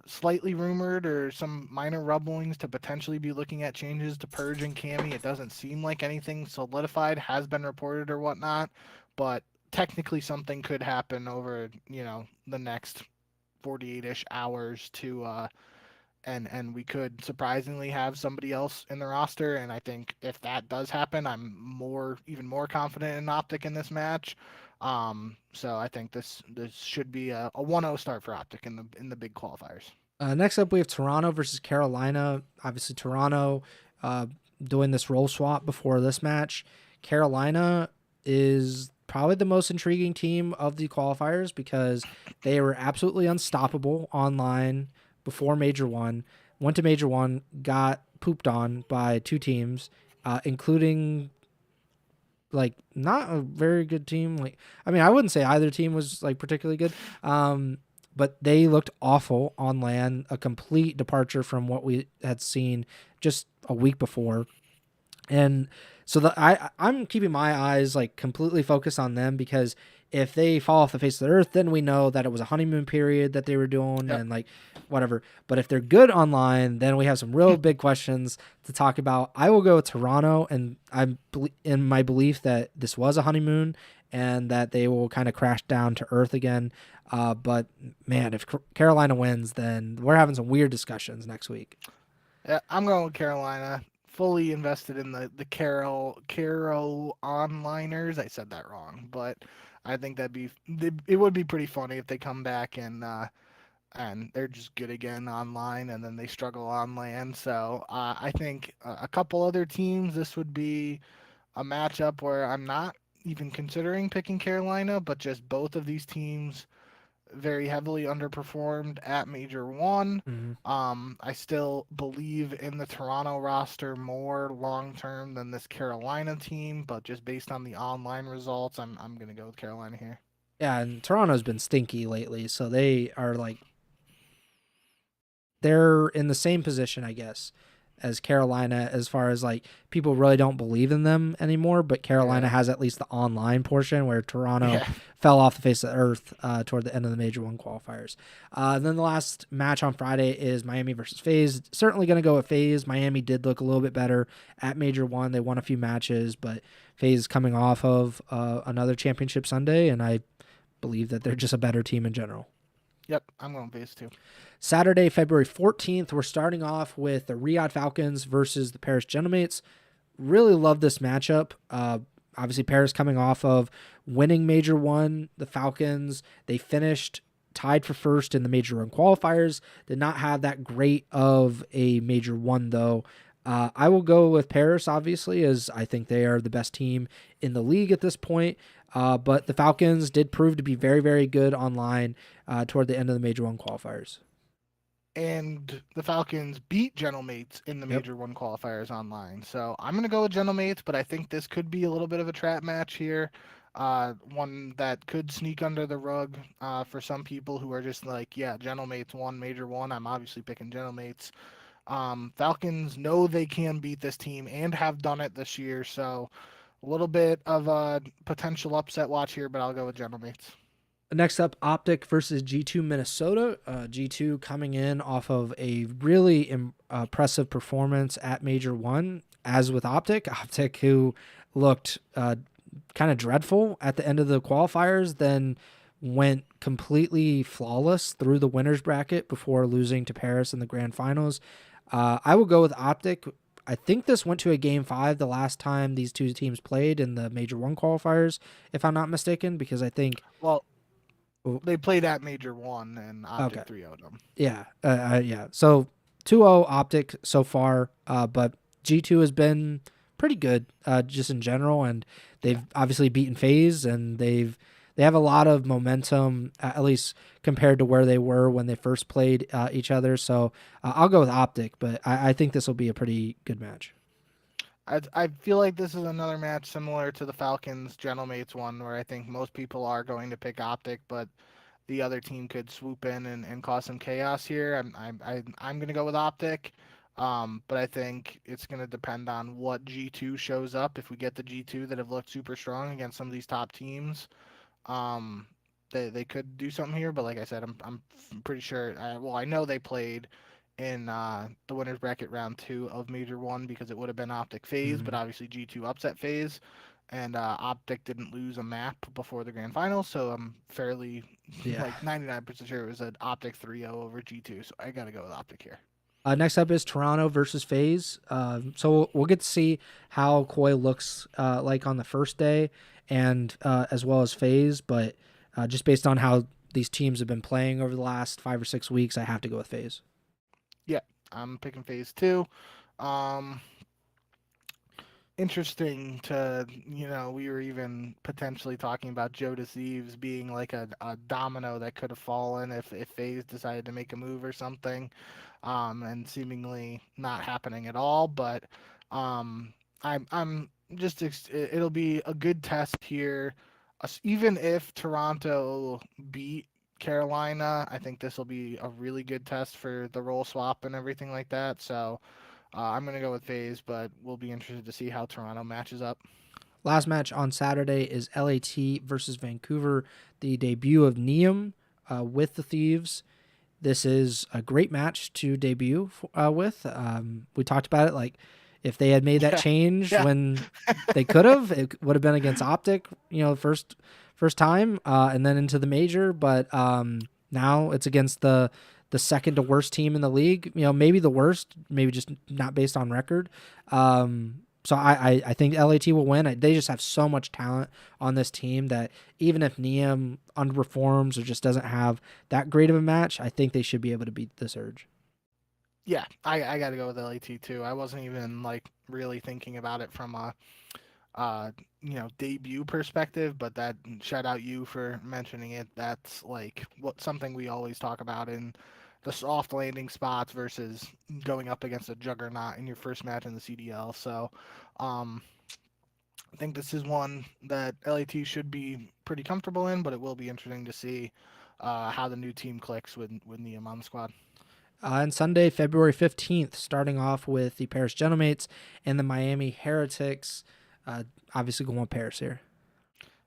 slightly rumored or some minor rumblings to potentially be looking at changes to Purge and Cammy. It doesn't seem like anything solidified has been reported or whatnot, but technically something could happen over the next 48ish hours to and we could surprisingly have somebody else in the roster. And I think if that does happen, I'm even more confident in Optic in this match. So I think this should be a 1-0 start for Optic in the big qualifiers. Next up, we have Toronto versus Carolina. Obviously, Toronto uh, doing this role swap before this match. Carolina is probably the most intriguing team of the qualifiers because they were absolutely unstoppable online before Major One. Went to Major One, got pooped on by 2 teams, including like not a very good team. Like, I mean, I wouldn't say either team was like particularly good. But they looked awful on land, a complete departure from what we had seen just a week before. And so I'm keeping my eyes like completely focused on them because if they fall off the face of the earth, then we know that it was a honeymoon period that they were doing Yep. and like whatever. But if they're good online, then we have some real big questions to talk about. I will go with Toronto, and I'm in my belief that this was a honeymoon and that they will kind of crash down to earth again. But man, if Carolina wins, then we're having some weird discussions next week. Yeah, I'm going with Carolina. Fully invested in the Carol onliners. I said that wrong, but I think it would be pretty funny if they come back and they're just good again online, and then they struggle on land. So I think a couple other teams, this would be a matchup where I'm not even considering picking Carolina, but just both of these teams very heavily underperformed at Major One. Mhm. I still believe in the Toronto roster more long term than this Carolina team, but just based on the online results, I'm gonna go with Carolina here. Yeah, and Toronto's been stinky lately, so they are like they're in the same position, I guess, as Carolina as far as like people really don't believe in them anymore, but Carolina Yeah, has at least the online portion where Toronto yeah. fell off the face of the earth toward the end of the Major One qualifiers. And then the last match on Friday is Miami versus FaZe. Certainly going to go with FaZe. Miami did look a little bit better at Major One. They won a few matches, but FaZe is coming off of another championship Sunday, and I believe that they're just a better team in general. Yep, I'm going base too. Saturday, February 14th, we're starting off with the Riyadh Falcons versus the Paris Gentlemen. Really love this matchup. Obviously, Paris coming off of winning Major One. The Falcons, they finished tied for first in the Major One qualifiers. Did not have that great of a Major One, though. I will go with Paris, obviously, as I think they are the best team in the league at this point. But the Falcons did prove to be very, very good online toward the end of the Major One qualifiers. And the Falcons beat Gentlemates in the Yep. Major One qualifiers online. So I'm gonna go with Gentlemates, but I think this could be a little bit of a trap match here. One that could sneak under the rug for some people who are just like, yeah, Gentlemates won Major One. I'm obviously picking Gentlemates. Falcons know they can beat this team and have done it this year, so a little bit of a potential upset watch here, but I'll go with Gentlemates. Next up, Optic versus G2 Minnesota. G2 coming in off of a really impressive performance at Major One, as with Optic. Optic, who looked kind of dreadful at the end of the qualifiers, then went completely flawless through the winners bracket before losing to Paris in the grand finals. I will go with Optic. I think this went to a game 5 the last time these two teams played in the Major One qualifiers, if I'm not mistaken, because I think. Well, Oh, they played at Major One, and okay. Optic 3-0'd them. Yeah. Yeah. So 2-0 Optic so far, but G2 has been pretty good just in general, and they've Yeah. obviously beaten FaZe, and they have a lot of momentum, at least compared to where they were when they first played each other. So I'll go with Optic, but I think this will be a pretty good match. I feel like this is another match similar to the Falcons Gentlemates one, where I think most people are going to pick Optic, but the other team could swoop in and cause some chaos here. I'm going to go with Optic, but I think it's going to depend on what G2 shows up. If we get the G2 that have looked super strong against some of these top teams, um, they could do something here. But like I said, I'm pretty sure. Well, I know they played in the winners bracket round 2 of Major One because it would have been Optic FaZe, but Mhm. obviously G2 upset FaZe, and Optic didn't lose a map before the grand final, so I'm fairly Yeah. like 99% sure it was an Optic 3-0 over G2, so I gotta go with Optic here. Next up is Toronto versus FaZe. So we'll get to see how Koi looks like on the first day, and as well as FaZe. But just based on how these teams have been playing over the last 5 or 6 weeks, I have to go with FaZe. Yeah, I'm picking FaZe too. Um, Interesting to, we were even potentially talking about Joe Thieves being like a domino that could have fallen if FaZe decided to make a move or something, and seemingly not happening at all. But um, I'm just it'll be a good test here, even if Toronto beat Carolina. I think this will be a really good test for the role swap and everything like that. So. I'm going to go with FaZe, but we'll be interested to see how Toronto matches up. Last match on Saturday is LAT versus Vancouver, the debut of Neum with the Thieves. This is a great match to debut with. We talked about it. Like, if they had made that Yeah, change yeah, when they could have, it would have been against Optic, first time, and then into the major. But now it's against the second to worst team in the league. Maybe the worst, maybe just not based on record. So I think LAT will win. They just have so much talent on this team that even if Neum underperforms or just doesn't have that great of a match, I think they should be able to beat the Surge. yeah. I got to go with LAT too. I wasn't even like really thinking about it from uh, debut perspective, but that shout out you for mentioning it. That's like what something we always talk about in the soft landing spots versus going up against a juggernaut in your first match in the CDL. So, um, I think this is one that LAT should be pretty comfortable in, but it will be interesting to see how the new team clicks with Neum on the squad. And Sunday, February 15th, starting off with the Paris Gentlemates and the Miami Heretics. Uh, Obviously, going with Paris here.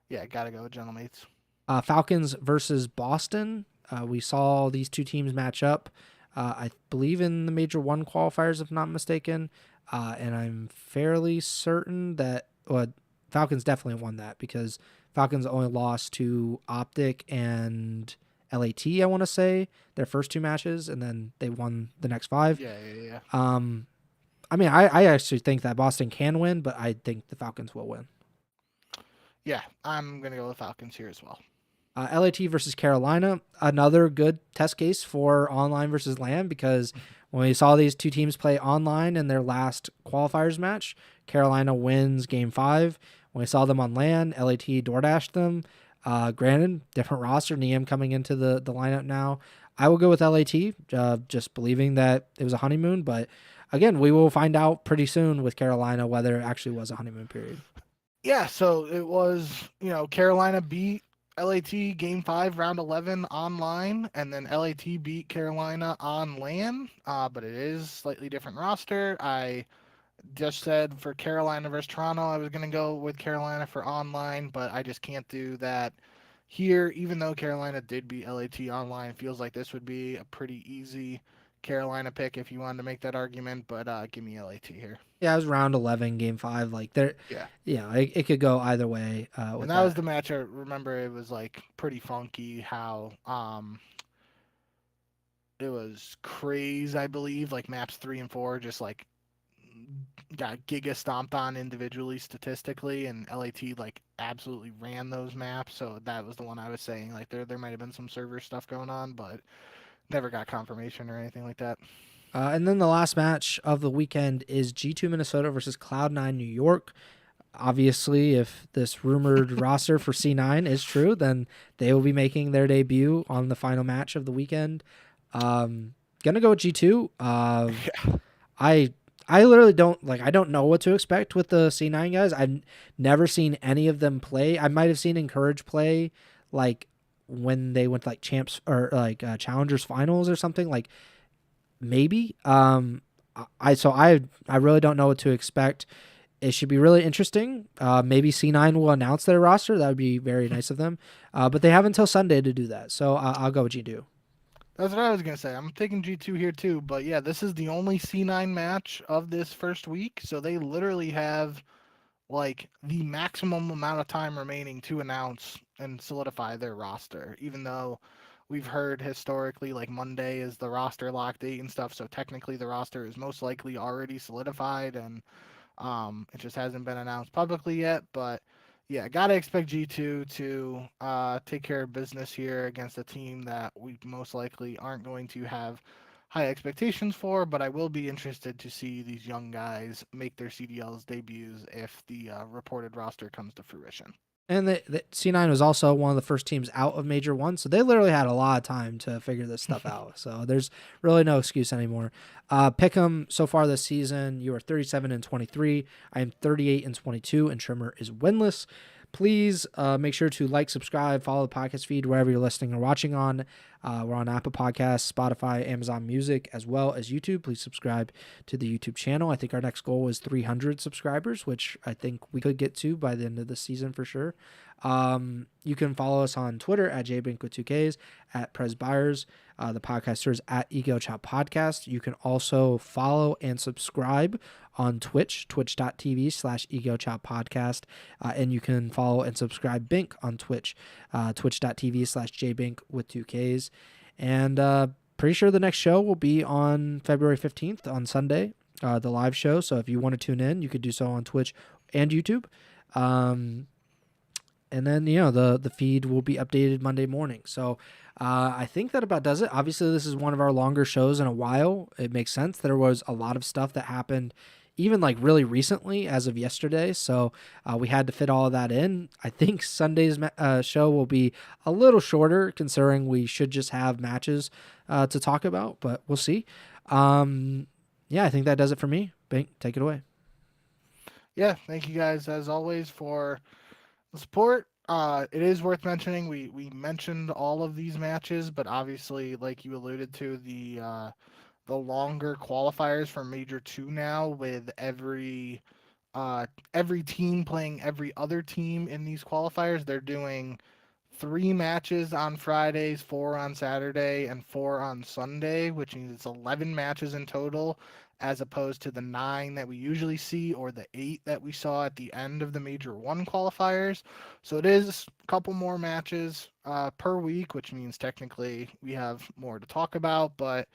Yeah, gotta go with Gentlemates. Falcons versus Boston. We saw these two teams match up, I believe, in the Major 1 qualifiers, if not mistaken. And I'm fairly certain that Falcons definitely won that because Falcons only lost to Optic and LAT, I want to say, their first two matches, and then they won the next five. Yeah. I mean, I actually think that Boston can win, but I think the Falcons will win. Yeah, I'm gonna go with Falcons here as well. LAT versus Carolina, another good test case for online versus LAN because when we saw these two teams play online in their last qualifiers match, Carolina wins game 5. When we saw them on LAN, LAT DoorDashed them. Granted, different roster, Neum coming into the lineup now. I will go with LAT, just believing that it was a honeymoon. But again, we will find out pretty soon with Carolina whether it actually was a honeymoon period. Yeah, so it was, Carolina beat LAT game 5, round 11 online, and then LAT beat Carolina on LAN, but it is slightly different roster. I just said for Carolina versus Toronto, I was going to go with Carolina for online, but I just can't do that here. Even though Carolina did beat LAT online, it feels like this would be a pretty easy Carolina pick if you wanted to make that argument, but give me LAT here. Yeah, it was round 11, game 5. Like, Yeah. it could go either way with And that was the match. I remember it was like pretty funky how it was craze, I believe, like maps 3 and 4 just like got giga stomped on individually statistically, and LAT like absolutely ran those maps. So that was the one I was saying. Like there might have been some server stuff going on, but never got confirmation or anything like that. And then the last match of the weekend is G2 Minnesota versus Cloud9 New York. Obviously, if this rumored roster for C9 is true, then they will be making their debut on the final match of the weekend. Gonna go with G2. Yeah. I literally I don't know what to expect with the C9 guys. I've never seen any of them play. I might have seen Encourage play like when they went to like champs or like challengers finals or something, like maybe. I really don't know what to expect. It should be really interesting. Maybe C9 will announce their roster. That would be very nice of them. But they have until Sunday to do that. So I'll go with G2. That's what I was gonna say. I'm taking G2 here too, but yeah, this is the only C9 match of this first week, so they literally have like the maximum amount of time remaining to announce and solidify their roster. Even though we've heard historically like Monday is the roster lock date and stuff, so technically the roster is most likely already solidified, and it just hasn't been announced publicly yet. But yeah, gotta expect G2 to take care of business here against a team that we most likely aren't going to have high expectations for. But I will be interested to see these young guys make their CDL's debuts if the reported roster comes to fruition. And the C9 was also one of the first teams out of Major 1, so they literally had a lot of time to figure this stuff out. So there's really no excuse anymore. Pick'em so far this season, you are 37-23. I am 38-22, and Trimmer is winless. Please make sure to like, subscribe, follow the podcast feed wherever you're listening or watching on. We're on Apple Podcasts, Spotify, Amazon Music, as well as YouTube. Please subscribe to the YouTube channel. I think our next goal is 300 subscribers, which I think we could get to by the end of the season for sure. You can follow us on Twitter at JBink with 2Ks, at Preston Byers. The podcasters at Ego Chall Podcast. You can also follow and subscribe on Twitch, twitch.tv/Ego Chall Podcast. And you can follow and subscribe Bink on Twitch, twitch.tv/JBink with 2Ks. And pretty sure the next show will be on February 15th on Sunday, the live show. So if you want to tune in, you could do so on Twitch and YouTube. And then, the feed will be updated Monday morning. So I think that about does it. Obviously, this is one of our longer shows in a while. It makes sense. There was a lot of stuff that happened even like really recently as of yesterday. So we had to fit all of that in. I think Sunday's show will be a little shorter considering we should just have matches to talk about, but we'll see. Yeah, I think that does it for me. Bink, take it away. Yeah, thank you guys as always for the support. It is worth mentioning we mentioned all of these matches, but obviously, like you alluded to, the longer qualifiers for Major Two now, with every team playing every other team in these qualifiers. They're doing 3 matches on Fridays, 4 on Saturday, and 4 on Sunday, which means it's 11 matches in total, as opposed to the 9 that we usually see or the 8 that we saw at the end of the Major One qualifiers. So it is a couple more matches per week, which means technically we have more to talk about. But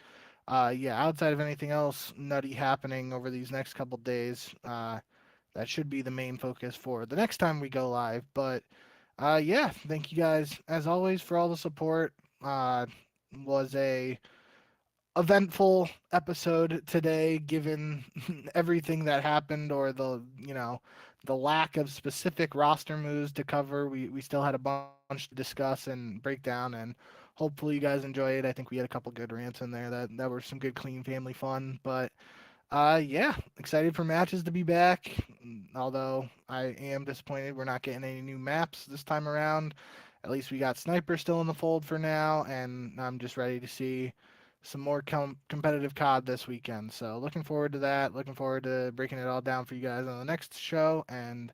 yeah, outside of anything else nutty happening over these next couple days, that should be the main focus for the next time we go live. But yeah, thank you guys as always for all the support. Was a eventful episode today, given everything that happened, or the lack of specific roster moves to cover. We still had a bunch to discuss and break down, and hopefully you guys enjoy it. I think we had a couple good rants in there that were some good clean family fun. But yeah, excited for matches to be back. Although I am disappointed we're not getting any new maps this time around. At least we got Sniper still in the fold for now, and I'm just ready to see some more competitive COD this weekend. So looking forward to that. Looking forward to breaking it all down for you guys on the next show, and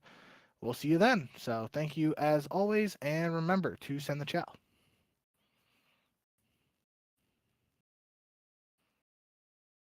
we'll see you then. So thank you as always, and remember to send the chow.